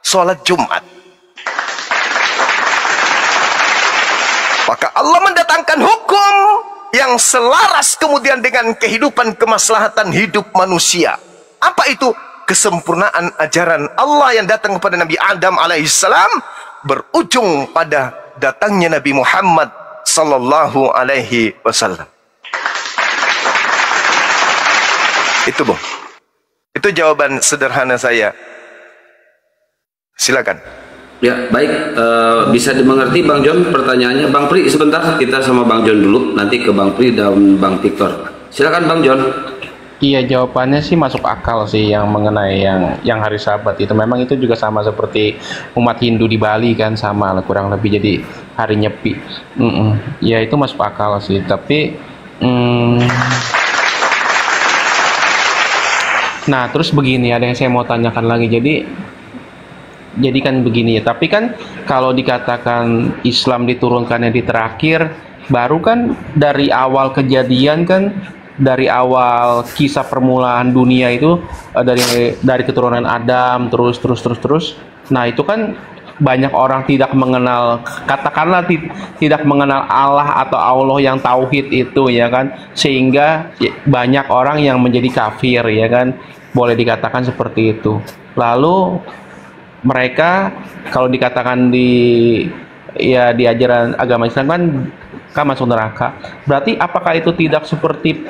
salat Jumat. Maka Allah mendatangkan hukum yang selaras kemudian dengan kehidupan kemaslahatan hidup manusia. Apa itu? Kesempurnaan ajaran Allah yang datang kepada Nabi Adam alaihissalam berujung pada datangnya Nabi Muhammad sallallahu alaihi wasallam. Itu Bung. Itu jawaban sederhana saya. Silakan. Ya, baik. Bisa dimengerti Bang John pertanyaannya. Bang Pri, sebentar kita sama Bang John dulu, nanti ke Bang Pri dan Bang Victor. Silakan Bang John. Iya, jawabannya sih masuk akal sih yang mengenai yang hari Sabat itu. Memang itu juga sama seperti umat Hindu di Bali kan, sama kurang lebih jadi hari Nyepi. Ya itu masuk akal sih. Tapi nah terus begini, ada yang saya mau tanyakan lagi. Jadi kan begini ya. Tapi kan kalau dikatakan Islam diturunkannya di terakhir, baru kan dari awal kejadian kan, dari awal kisah permulaan dunia itu dari keturunan Adam terus. Nah itu kan banyak orang tidak mengenal, katakanlah tidak mengenal Allah atau Allah yang tauhid itu ya kan, sehingga banyak orang yang menjadi kafir ya kan, boleh dikatakan seperti itu. Lalu mereka kalau dikatakan di ajaran agama Islam kan masuk neraka. Berarti apakah itu tidak seperti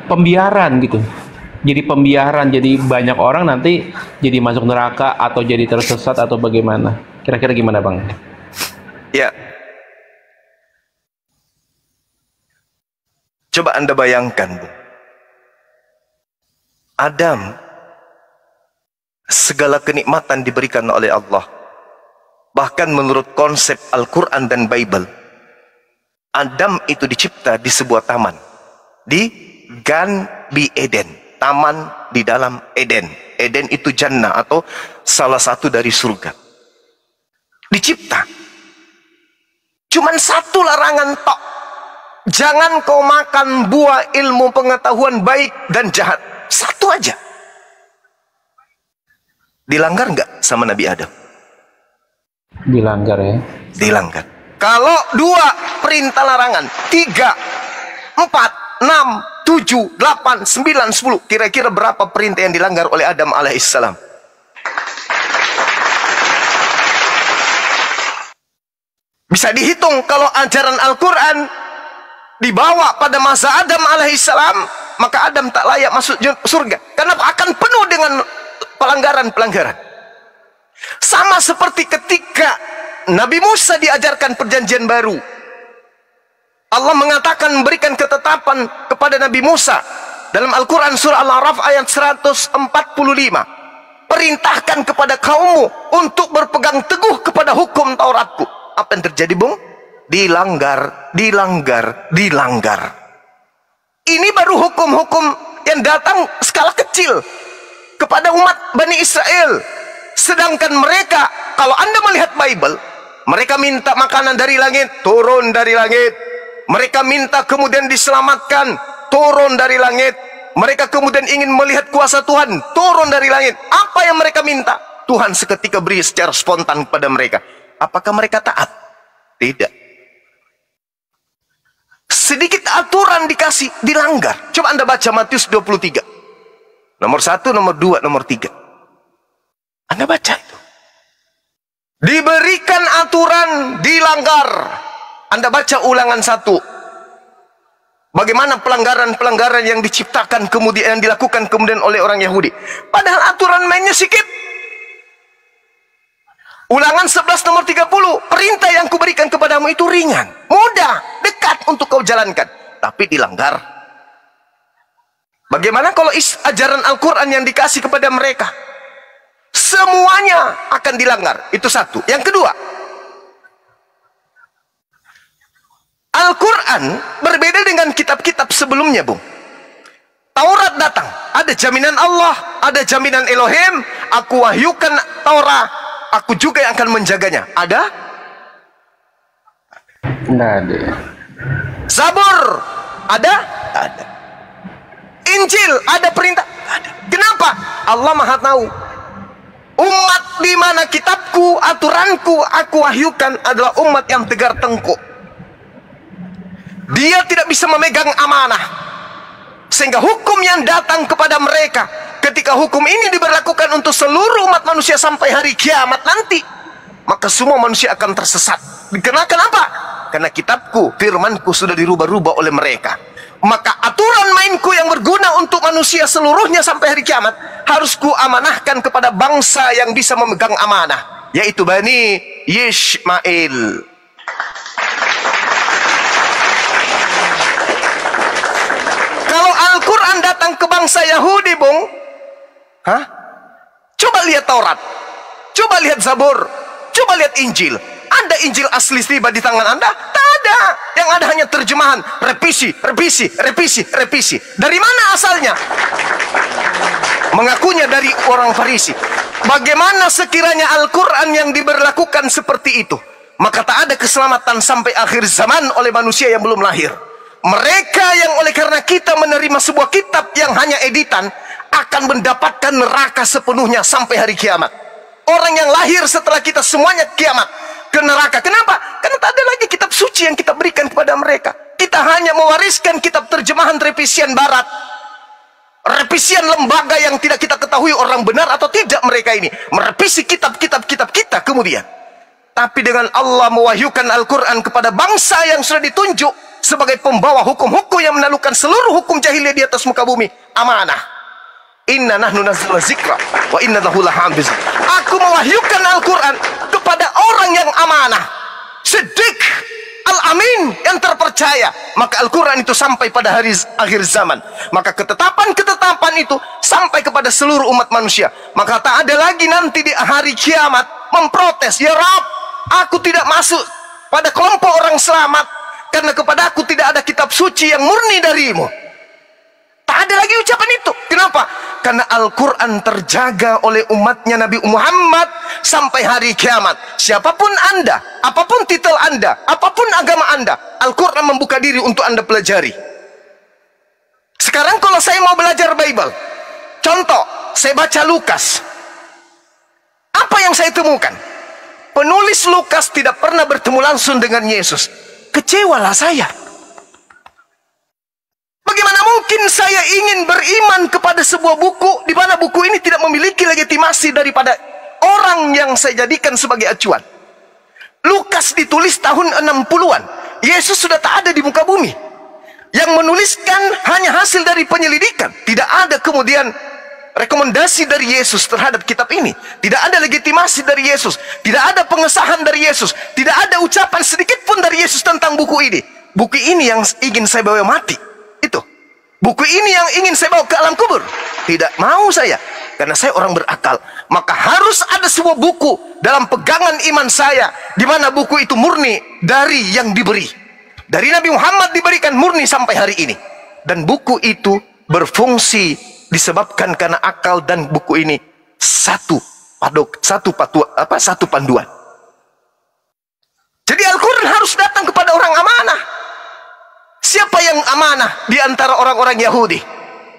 pembiaran gitu? Jadi pembiaran, jadi banyak orang nanti jadi masuk neraka atau jadi tersesat atau bagaimana? Kira-kira gimana Bang? Ya. Coba Anda bayangkan, Bu. Adam, segala kenikmatan diberikan oleh Allah. Bahkan menurut konsep Al-Quran dan Bible, Adam itu dicipta di sebuah taman. Di Gan Bi Eden, taman di dalam Eden. Eden itu jannah atau salah satu dari surga. Dicipta. Cuman satu larangan tok. Jangan kau makan buah ilmu pengetahuan baik dan jahat. Satu aja. Dilanggar nggak sama Nabi Adam? Dilanggar ya. Dilanggar. Kalau 2 perintah larangan, 3, 4, 6, 7, 8, 9, 10. Kira-kira berapa perintah yang dilanggar oleh Adam alaihissalam? Bisa dihitung kalau ajaran Al-Quran dibawa pada masa Adam alaihissalam, maka Adam tak layak masuk surga. Karena akan penuh dengan pelanggaran-pelanggaran. Sama seperti ketika Nabi Musa diajarkan perjanjian baru. Allah mengatakan memberikan ketetapan kepada Nabi Musa dalam Al-Quran surah Al-A'raf ayat 145. Perintahkan kepada kaummu untuk berpegang teguh kepada hukum Tauratku. Apa yang terjadi, Bung? Dilanggar. Ini baru hukum-hukum yang datang skala kecil kepada umat Bani Israel. Sedangkan mereka, kalau Anda melihat Bible, mereka minta makanan dari langit, turun dari langit. Mereka minta kemudian diselamatkan, turun dari langit. Mereka kemudian ingin melihat kuasa Tuhan, turun dari langit. Apa yang mereka minta? Tuhan seketika beri secara spontan kepada mereka. Apakah mereka taat? Tidak. Sedikit aturan dikasih, dilanggar. Coba Anda baca Matius 23. Nomor 1, nomor 2, nomor 3. Anda baca itu. Diberikan aturan, dilanggar. Anda baca Ulangan 1. Bagaimana pelanggaran-pelanggaran yang diciptakan kemudian yang dilakukan kemudian oleh orang Yahudi. Padahal aturan mainnya sedikit. Ulangan 11 nomor 30. Perintah yang kuberikan kepadamu itu ringan, mudah, dekat untuk kau jalankan. Tapi dilanggar. Bagaimana kalau ajaran Al-Quran yang dikasih kepada mereka? Semuanya akan dilanggar. Itu satu. Yang kedua, Al-Quran berbeda dengan kitab-kitab sebelumnya, Bung. Taurat datang, ada jaminan Allah, ada jaminan Elohim. Aku wahyukan Taurat, aku juga yang akan menjaganya. Ada? Nggak ada. Zabur ada? Ada. Injil ada perintah? Ada. Kenapa? Allah Maha tahu. Umat di mana kitabku, aturanku aku wahyukan adalah umat yang tegar tengkuk. Dia tidak bisa memegang amanah. Sehingga hukum yang datang kepada mereka, ketika hukum ini diberlakukan untuk seluruh umat manusia sampai hari kiamat nanti, maka semua manusia akan tersesat. Dikenakan apa? Karena kitabku, firmanku sudah dirubah-rubah oleh mereka. Maka aturan mainku yang berguna untuk manusia seluruhnya sampai hari kiamat harus kuamanahkan kepada bangsa yang bisa memegang amanah, yaitu Bani Yishmael. Kalau Al-Quran datang ke bangsa Yahudi, Bung, coba lihat Taurat, coba lihat Zabur, coba lihat Injil. Ada Injil asli tiba di tangan Anda? Tak ada. Yang ada hanya terjemahan, revisi, revisi, revisi, revisi. Dari mana asalnya? Mengakunya dari orang Farisi. Bagaimana sekiranya Al-Quran yang diberlakukan seperti itu? Maka tak ada keselamatan sampai akhir zaman oleh manusia yang belum lahir. Mereka yang oleh karena kita menerima sebuah kitab yang hanya editan akan mendapatkan neraka sepenuhnya sampai hari kiamat. Orang yang lahir setelah kita semuanya kiamat ke neraka. Kenapa? Karena tak ada lagi kitab suci yang kita berikan kepada mereka. Kita hanya mewariskan kitab terjemahan revisian barat, revisian lembaga yang tidak kita ketahui orang benar atau tidak mereka ini merevisi kitab-kitab kita kemudian. Tapi dengan Allah mewahyukan Al-Quran kepada bangsa yang sudah ditunjuk sebagai pembawa hukum-hukum yang menaklukkan seluruh hukum jahiliyah di atas muka bumi, amanah. Inna nahnu nazzalna zikra wa inna lahu lahafiz. Aku mewahyukan Al-Quran kepada orang yang amanah, Siddiq, Al-Amin, yang terpercaya. Maka Al-Quran itu sampai pada hari akhir zaman. Maka ketetapan-ketetapan itu sampai kepada seluruh umat manusia. Maka tak ada lagi nanti di hari kiamat memprotes, ya Rabb, aku tidak masuk pada kelompok orang selamat karena kepada aku tidak ada kitab suci yang murni darimu. Tak ada lagi ucapan itu. Kenapa? Karena Al-Quran terjaga oleh umatnya Nabi Muhammad sampai hari kiamat. Siapapun Anda, apapun titel Anda, apapun agama Anda, Al-Quran membuka diri untuk Anda pelajari. Sekarang kalau saya mau belajar Bible, contoh, saya baca Lukas. Apa yang saya temukan? Penulis Lukas tidak pernah bertemu langsung dengan Yesus. Kecewalah saya. Bagaimana mungkin saya ingin beriman kepada sebuah buku di mana buku ini tidak memiliki legitimasi daripada orang yang saya jadikan sebagai acuan. Lukas ditulis tahun 60-an. Yesus sudah tak ada di muka bumi. Yang menuliskan hanya hasil dari penyelidikan. Tidak ada kemudian rekomendasi dari Yesus terhadap kitab ini. Tidak ada legitimasi dari Yesus. Tidak ada pengesahan dari Yesus. Tidak ada ucapan sedikit pun dari Yesus tentang buku ini. Buku ini yang ingin saya bawa mati. Itu. Buku ini yang ingin saya bawa ke alam kubur. Tidak mau saya. Karena saya orang berakal. Maka harus ada sebuah buku dalam pegangan iman saya. Di mana buku itu murni dari yang diberi. Dari Nabi Muhammad diberikan murni sampai hari ini. Dan buku itu berfungsi disebabkan karena akal dan buku ini satu panduan. Jadi Al-Quran harus datang kepada orang amanah. Siapa yang amanah di antara orang-orang Yahudi?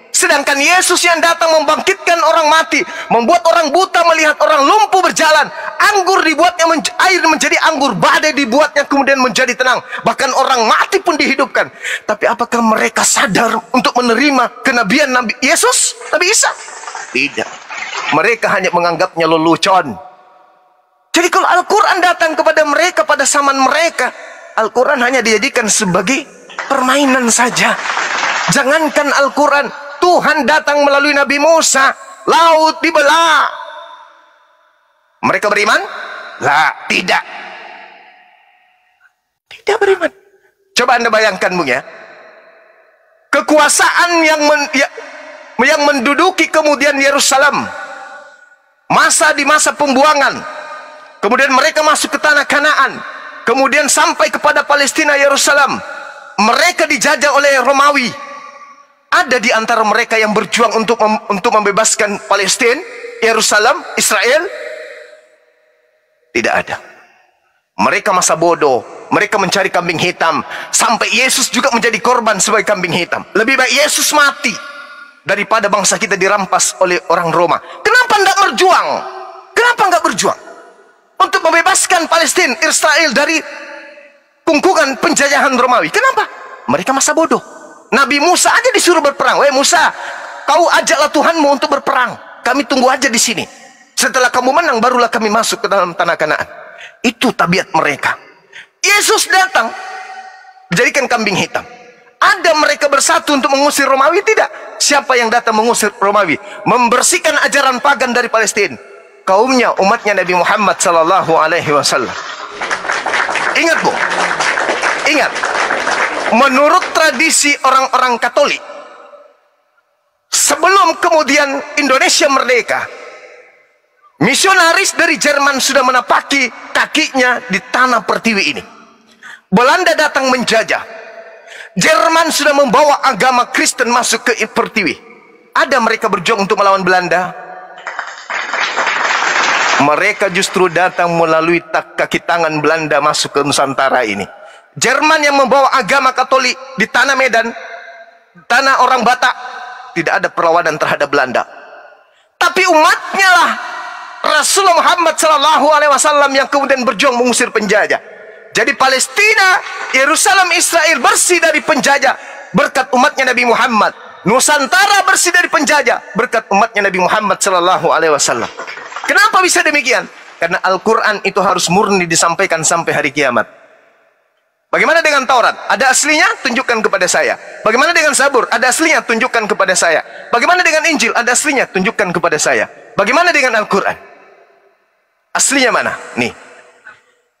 Sedangkan Yesus yang datang membangkitkan orang mati, membuat orang buta melihat, orang lumpuh berjalan, anggur dibuatnya air menjadi anggur, badai dibuatnya kemudian menjadi tenang, bahkan orang mati pun dihidupkan. Tapi apakah mereka sadar untuk menerima kenabian Nabi Yesus, Nabi Isa? Tidak. Mereka hanya menganggapnya lelucon. Jadi kalau Al-Quran datang kepada mereka pada zaman mereka, Al-Quran hanya dijadikan sebagai permainan saja. Jangankan Al-Quran, Tuhan datang melalui Nabi Musa, laut dibelah. Mereka beriman? Tidak. Tidak beriman. Coba Anda bayangkan, Bung, ya. Kekuasaan yang menduduki kemudian Yerusalem. Di masa pembuangan. Kemudian mereka masuk ke tanah Kanaan. Kemudian sampai kepada Palestina, Yerusalem. Mereka dijajah oleh Romawi. Ada di antara mereka yang berjuang untuk membebaskan Palestina, Yerusalem, Israel? Tidak ada. Mereka masa bodoh. Mereka mencari kambing hitam. Sampai Yesus juga menjadi korban sebagai kambing hitam. Lebih baik Yesus mati daripada bangsa kita dirampas oleh orang Roma. Kenapa tidak berjuang? Kenapa nggak berjuang untuk membebaskan Palestina, Israel dari kungkungan penjajahan Romawi? Kenapa? Mereka masa bodoh. Nabi Musa aja disuruh berperang. Weh Musa, kau ajaklah Tuhanmu untuk berperang. Kami tunggu aja di sini. Setelah kamu menang, barulah kami masuk ke dalam tanah Kanaan. Itu tabiat mereka. Yesus datang, dijadikan kambing hitam. Ada mereka bersatu untuk mengusir Romawi? Tidak. Siapa yang datang mengusir Romawi? Membersihkan ajaran pagan dari Palestina. Kaumnya, umatnya Nabi Muhammad sallallahu alaihi wasallam. Ingat, Bu. Ingat. Menurut tradisi orang-orang Katolik, sebelum kemudian Indonesia merdeka, misionaris dari Jerman sudah menapaki kakinya di tanah Pertiwi ini. Belanda datang menjajah. Jerman sudah membawa agama Kristen masuk ke Pertiwi. Ada mereka berjuang untuk melawan Belanda? Mereka justru datang melalui kaki tangan Belanda masuk ke Nusantara ini. Jerman yang membawa agama Katolik di tanah Medan, tanah orang Batak, tidak ada perlawanan terhadap Belanda. Tapi umatnya lah Rasulullah Muhammad SAW yang kemudian berjuang mengusir penjajah. Jadi Palestina, Yerusalem, Israel bersih dari penjajah berkat umatnya Nabi Muhammad. Nusantara bersih dari penjajah berkat umatnya Nabi Muhammad SAW. Kenapa bisa demikian? Karena Al-Quran itu harus murni disampaikan sampai hari kiamat. Bagaimana dengan Taurat? Ada aslinya? Tunjukkan kepada saya. Bagaimana dengan Zabur? Ada aslinya? Tunjukkan kepada saya. Bagaimana dengan Injil? Ada aslinya? Tunjukkan kepada saya. Bagaimana dengan Al-Quran? Aslinya mana? Nih.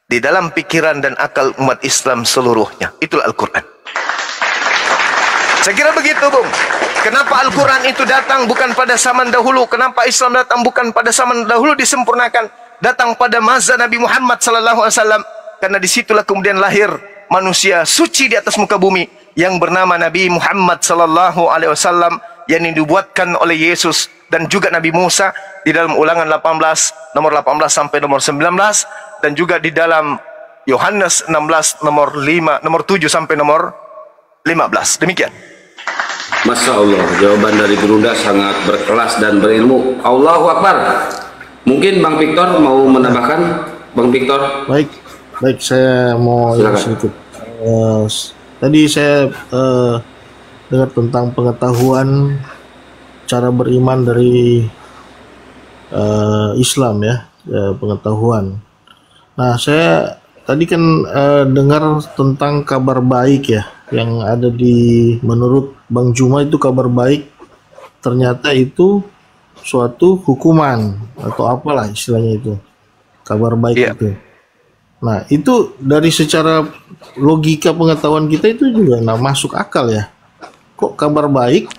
Di dalam pikiran dan akal umat Islam seluruhnya. Itulah Al-Quran. Saya kira begitu, Bung. Kenapa Al-Quran itu datang bukan pada zaman dahulu? Kenapa Islam datang bukan pada zaman dahulu disempurnakan? Datang pada masa Nabi Muhammad SAW. Karena disitulah kemudian lahir manusia suci di atas muka bumi yang bernama Nabi Muhammad SAW yang dibuatkan oleh Yesus dan juga Nabi Musa di dalam Ulangan 18 nomor 18 sampai nomor 19 dan juga di dalam Yohanes 16 nomor 7 sampai nomor 15. Demikian. Masya Allah, jawaban dari Bunda sangat berkelas dan berilmu. Allahu Akbar. Mungkin Bang Victor mau menambahkan, Bang Victor? Baik, saya mau sedikit. Tadi saya dengar tentang pengetahuan cara beriman dari Islam ya, pengetahuan. Nah, saya tadi kan dengar tentang kabar baik ya, yang ada menurut Bang Juma itu kabar baik. Ternyata itu suatu hukuman atau apalah istilahnya itu, kabar baik itu. Nah, itu dari secara logika pengetahuan kita itu juga masuk akal ya. Kok kabar baik,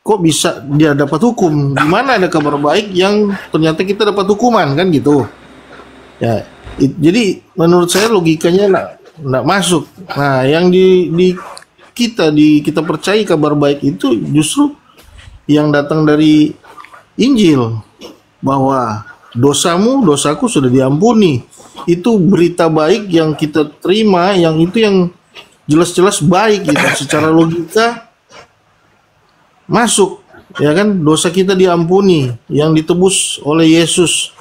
kok bisa dia dapat hukum? Di mana ada kabar baik yang ternyata kita dapat hukuman, kan gitu. Ya, jadi menurut saya logikanya nggak masuk. Nah, yang kita percaya kabar baik itu justru yang datang dari Injil, bahwa dosaku sudah diampuni. Itu berita baik yang kita terima, yang itu yang jelas-jelas baik gitu. Secara logika masuk, ya kan, dosa kita diampuni, yang ditebus oleh Yesus.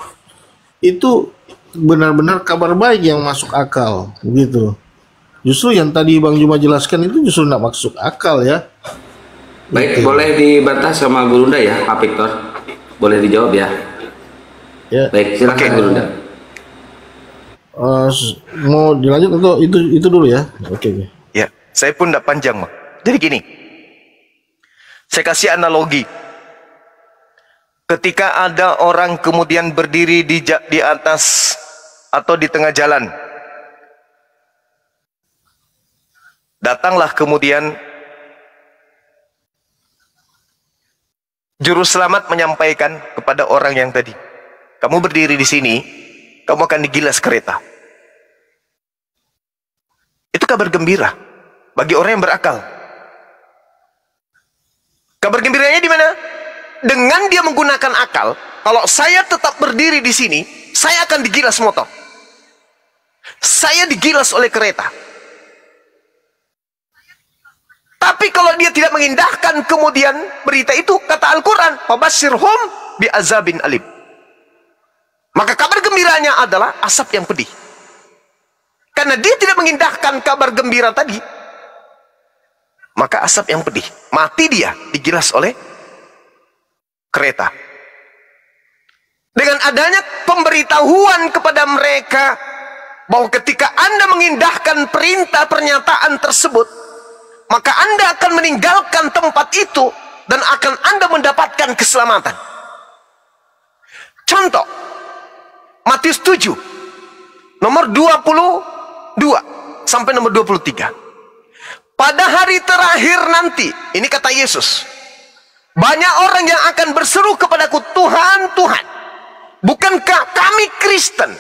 Itu benar-benar kabar baik yang masuk akal gitu. Justru yang tadi Bang Juma jelaskan itu justru tidak masuk akal ya. Baik, boleh dibantah sama Gurunda ya, Pak Victor? Boleh dijawab ya? Ya. Baik, silakan Gurunda. Mau dilanjut atau itu dulu ya? Oke. Ya, saya pun tidak panjang, Bang. Jadi gini, saya kasih analogi. Ketika ada orang kemudian berdiri di atas atau di tengah jalan, datanglah kemudian juru selamat menyampaikan kepada orang yang tadi, kamu berdiri di sini, kamu akan digilas kereta. Itu kabar gembira bagi orang yang berakal. Kabar gembiranya di mana? Dengan dia menggunakan akal, kalau saya tetap berdiri di sini, saya akan digilas motor. Saya digilas oleh kereta. Tapi kalau dia tidak mengindahkan kemudian berita itu, kata Al-Quran, "Fabashshirhum bi'azabin alim." Maka kabar gembiranya adalah asap yang pedih. Karena dia tidak mengindahkan kabar gembira tadi, maka asap yang pedih. Mati dia, digilas oleh kereta. Dengan adanya pemberitahuan kepada mereka bahwa ketika Anda mengindahkan perintah pernyataan tersebut, maka Anda akan meninggalkan tempat itu dan akan Anda mendapatkan keselamatan. Contoh, Matius 7, nomor 22 sampai nomor 23. Pada hari terakhir nanti, ini kata Yesus, banyak orang yang akan berseru kepadaku, Tuhan, Tuhan, bukankah kami Kristen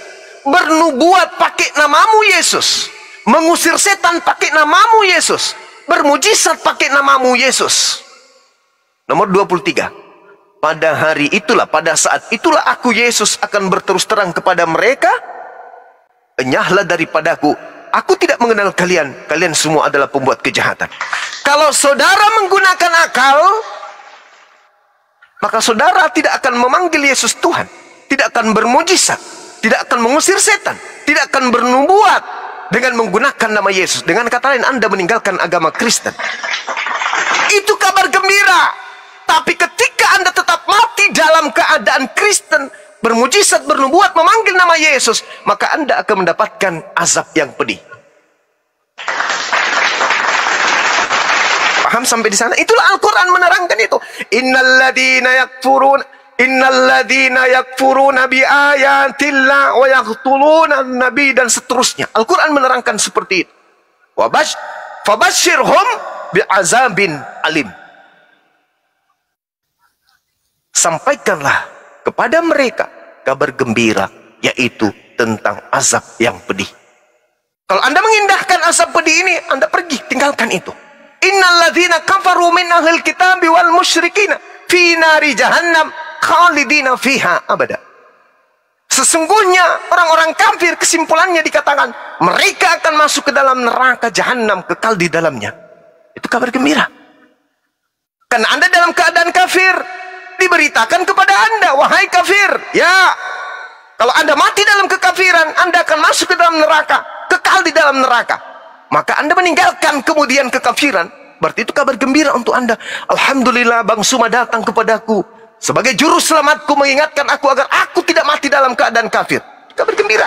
bernubuat pakai namamu Yesus, mengusir setan pakai namamu Yesus, bermujizat pakai namamu Yesus. Nomor 23. Pada hari itulah, pada saat itulah aku Yesus akan berterus terang kepada mereka, enyahlah daripadaku, aku tidak mengenal kalian, kalian semua adalah pembuat kejahatan. Kalau saudara menggunakan akal, maka saudara tidak akan memanggil Yesus Tuhan, tidak akan bermujizat, tidak akan mengusir setan, tidak akan bernubuat dengan menggunakan nama Yesus. Dengan kata lain, Anda meninggalkan agama Kristen. Itu kabar gembira. Tapi ketika Anda tetap mati dalam keadaan Kristen, bermujizat, bernubuat, memanggil nama Yesus, maka Anda akan mendapatkan azab yang pedih. Paham sampai di sana? Itulah Al-Quran menerangkan itu. Innalladzina yakfuruna bi ayatillah wa yaqtuluna nabi, dan seterusnya. Al-Quran menerangkan seperti itu. Fabashshirhum bi'azabin alim. Sampaikanlah kepada mereka kabar gembira, yaitu tentang azab yang pedih. Kalau Anda mengindahkan azab pedih ini, Anda pergi, tinggalkan itu. Innalladzina kafaru min ahlil kitabi wal musyrikina fi nari jahannam khalidina fiha abada. Sesungguhnya orang-orang kafir, kesimpulannya dikatakan, mereka akan masuk ke dalam neraka jahanam, kekal di dalamnya. Itu kabar gembira. Karena Anda dalam keadaan kafir, diberitakan kepada Anda, wahai kafir, ya, kalau Anda mati dalam kekafiran, Anda akan masuk ke dalam neraka, kekal di dalam neraka. Maka Anda meninggalkan kemudian kekafiran, berarti itu kabar gembira untuk Anda. Alhamdulillah, Bang Suma datang kepadaku sebagai juru selamatku, mengingatkan aku agar aku tidak mati dalam keadaan kafir. Kabar gembira.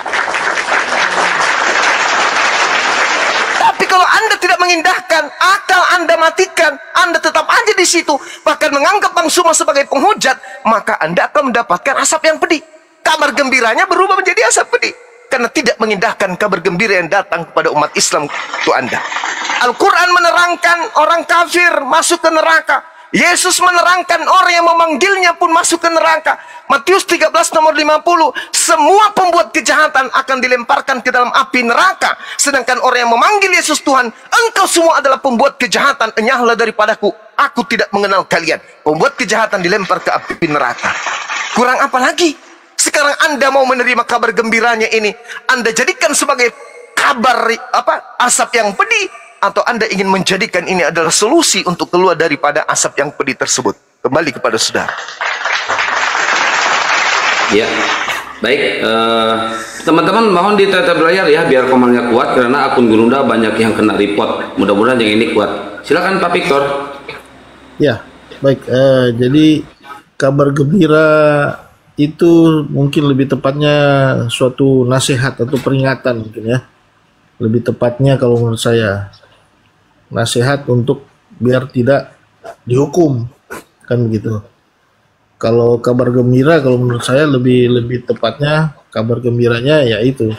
Tapi kalau Anda tidak mengindahkan, akal Anda matikan, Anda tetap aja di situ, bahkan menganggap Bang Suma sebagai penghujat, maka Anda akan mendapatkan asap yang pedih. Kabar gembiranya berubah menjadi asap pedih, karena tidak mengindahkan kabar gembira yang datang kepada umat Islam itu Anda. Al-Quran menerangkan orang kafir masuk ke neraka, Yesus menerangkan orang yang memanggilnya pun masuk ke neraka. Matius 13 nomor 50. Semua pembuat kejahatan akan dilemparkan ke dalam api neraka. Sedangkan orang yang memanggil Yesus Tuhan, engkau semua adalah pembuat kejahatan, enyahlah daripadaku, aku tidak mengenal kalian. Pembuat kejahatan dilempar ke api neraka. Kurang apa lagi? Sekarang Anda mau menerima kabar gembiranya ini, Anda jadikan sebagai kabar asap yang pedih, atau Anda ingin menjadikan ini adalah solusi untuk keluar daripada asap yang pedih tersebut? Kembali kepada saudara. Ya, baik. Teman-teman mohon ditetap layar ya, biar komennya kuat, karena akun Gurunda banyak yang kena report. Mudah-mudahan yang ini kuat. Silakan Pak Victor. Ya, baik. Jadi kabar gembira itu mungkin lebih tepatnya suatu nasihat atau peringatan mungkin ya. Lebih tepatnya kalau menurut saya nasihat untuk biar tidak dihukum, kan begitu. Kalau kabar gembira, kalau menurut saya lebih tepatnya kabar gembiranya yaitu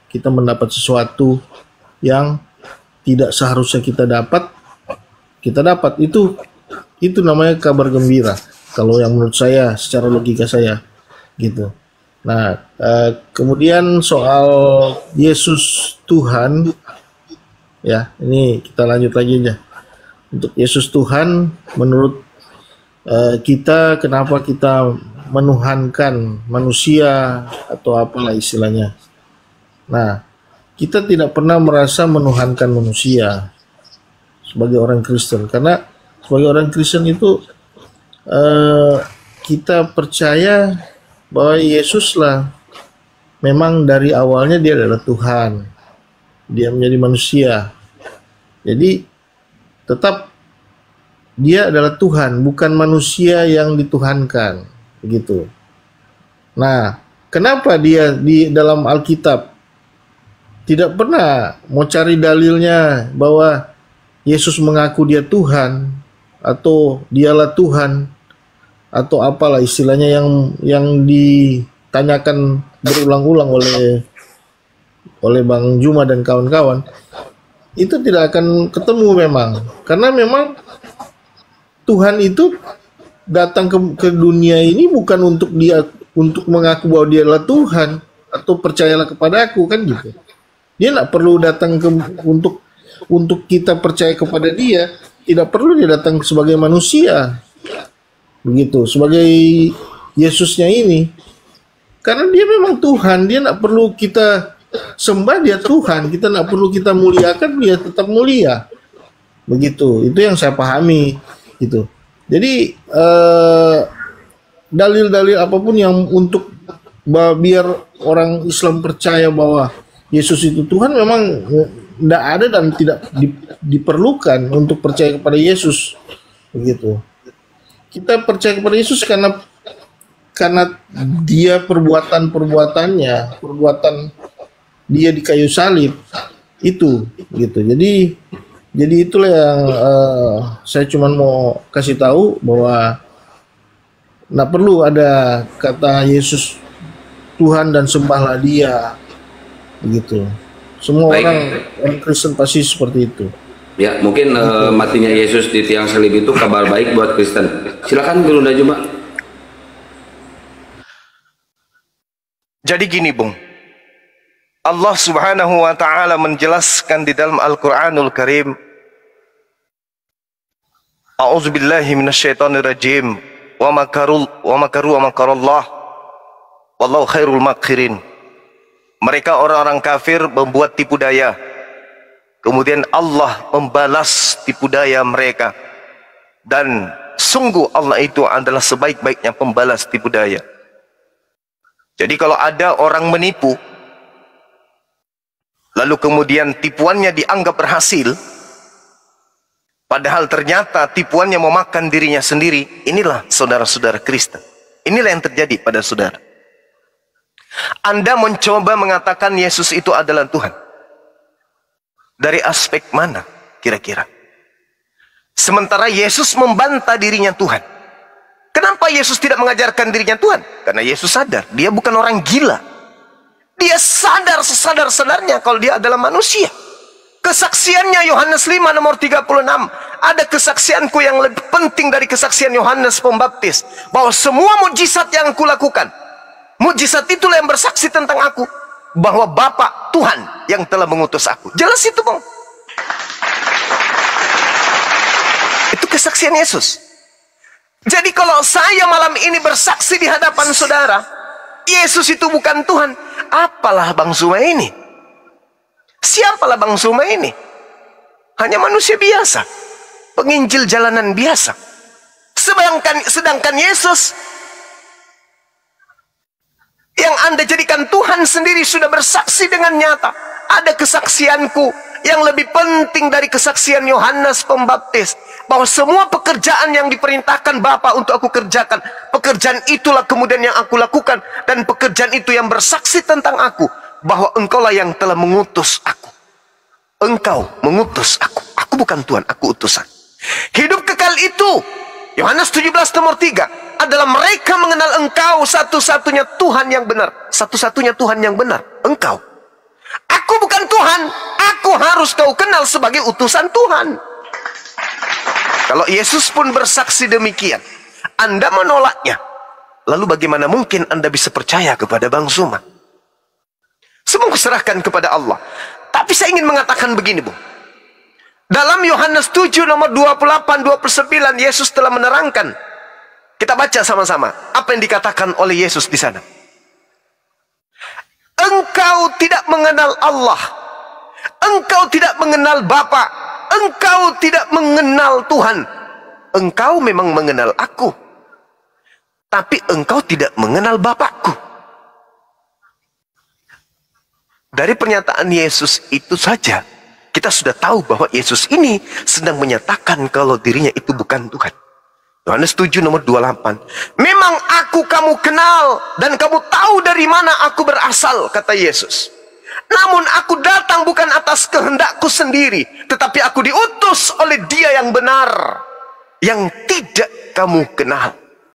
kita mendapat sesuatu yang tidak seharusnya kita dapat itu namanya kabar gembira. Kalau yang menurut saya secara logika saya gitu. Nah, kemudian soal Yesus Tuhan, ya ini kita lanjut lagi aja. Untuk Yesus Tuhan, menurut kita, kenapa kita menuhankan manusia atau apalah istilahnya. Nah, kita tidak pernah merasa menuhankan manusia sebagai orang Kristen, karena sebagai orang Kristen itu kita percaya bahwa Yesuslah memang dari awalnya dia adalah Tuhan, dia menjadi manusia, jadi tetap dia adalah Tuhan, bukan manusia yang dituhankan, begitu. Nah, kenapa dia di dalam Alkitab tidak pernah mau cari dalilnya bahwa Yesus mengaku dia Tuhan atau dialah Tuhan atau apalah istilahnya yang ditanyakan berulang-ulang oleh Bang Juma dan kawan-kawan, itu tidak akan ketemu memang, karena memang Tuhan itu datang ke dunia ini bukan untuk mengaku bahwa dia adalah Tuhan atau percayalah kepada aku, kan gitu. Dia tidak perlu datang untuk kita percaya kepada dia, tidak perlu dia datang sebagai manusia, begitu, sebagai Yesusnya ini, karena dia memang Tuhan. Dia tidak perlu kita sembah, dia Tuhan. Kita tidak perlu kita muliakan, dia tetap mulia, begitu. Itu yang saya pahami gitu. Jadi dalil-dalil apapun yang untuk biar orang Islam percaya bahwa Yesus itu Tuhan memang tidak ada dan tidak diperlukan untuk percaya kepada Yesus, begitu. Kita percaya kepada Yesus karena dia perbuatan dia di kayu salib itu, gitu. Jadi itulah yang saya cuma mau kasih tahu, bahwa nggak perlu ada kata Yesus Tuhan dan sembahlah dia, begitu. Semua orang Kristen pasti seperti itu. Ya, mungkin matinya Yesus di tiang salib itu kabar baik buat Kristen. Silakan Gurunda Juma. Jadi gini, Bung. Allah Subhanahu wa taala menjelaskan di dalam Al-Qur'anul Karim, A'udzubillahi minasyaitonirrajim. Wa makaru wa makarallah. Wallahu khairul makirin. Mereka orang-orang kafir membuat tipu daya, kemudian Allah membalas tipu daya mereka, dan sungguh Allah itu adalah sebaik-baiknya pembalas tipu daya. Jadi kalau ada orang menipu, lalu kemudian tipuannya dianggap berhasil, padahal ternyata tipuannya memakan dirinya sendiri, inilah saudara-saudara Kristen. Inilah yang terjadi pada saudara. Anda mencoba mengatakan Yesus itu adalah Tuhan. Dari aspek mana kira-kira? Sementara Yesus membantah dirinya Tuhan. Kenapa Yesus tidak mengajarkan dirinya Tuhan? Karena Yesus sadar, dia bukan orang gila. Dia sadar sesadar-sadarnya kalau dia adalah manusia. Kesaksiannya Yohanes 5 nomor 36. ada kesaksianku yang lebih penting dari kesaksian Yohanes Pembaptis, bahwa semua mukjizat yang aku lakukan, mukjizat itulah yang bersaksi tentang aku, bahwa Bapa Tuhan yang telah mengutus aku. Jelas itu, Bang. Itu kesaksian Yesus. Jadi kalau saya malam ini bersaksi di hadapan saudara, Yesus itu bukan Tuhan, apalah Bang Zuma ini? Siapalah Bang Zuma ini? Hanya manusia biasa, penginjil jalanan biasa. Sedangkan Yesus yang Anda jadikan Tuhan sendiri sudah bersaksi dengan nyata. Ada kesaksianku yang lebih penting dari kesaksian Yohanes Pembaptis, bahwa semua pekerjaan yang diperintahkan Bapa untuk aku kerjakan, pekerjaan itulah kemudian yang aku lakukan, dan pekerjaan itu yang bersaksi tentang aku, bahwa engkaulah yang telah mengutus aku. Engkau mengutus aku. Aku bukan Tuhan, aku utusan. Hidup kekal itu, Yohanes 17 nomor 3, adalah mereka mengenal engkau satu-satunya Tuhan yang benar. Satu-satunya Tuhan yang benar, engkau. Aku bukan Tuhan, aku harus kau kenal sebagai utusan Tuhan. Kalau Yesus pun bersaksi demikian, Anda menolaknya, lalu bagaimana mungkin Anda bisa percaya kepada Bang Zuma? Semua serahkan kepada Allah. Tapi saya ingin mengatakan begini, Bung. Dalam Yohanes 7 nomor 28-29, Yesus telah menerangkan. Kita baca sama-sama apa yang dikatakan oleh Yesus di sana. Engkau tidak mengenal Allah, engkau tidak mengenal Bapa, engkau tidak mengenal Tuhan. Engkau memang mengenal aku, tapi engkau tidak mengenal Bapakku. Dari pernyataan Yesus itu saja, kita sudah tahu bahwa Yesus ini sedang menyatakan kalau dirinya itu bukan Tuhan. Yohanes 7 nomor 28. Memang aku kamu kenal dan kamu tahu dari mana aku berasal, kata Yesus. Namun aku datang bukan atas kehendakku sendiri, tetapi aku diutus oleh Dia yang benar, yang tidak kamu kenal.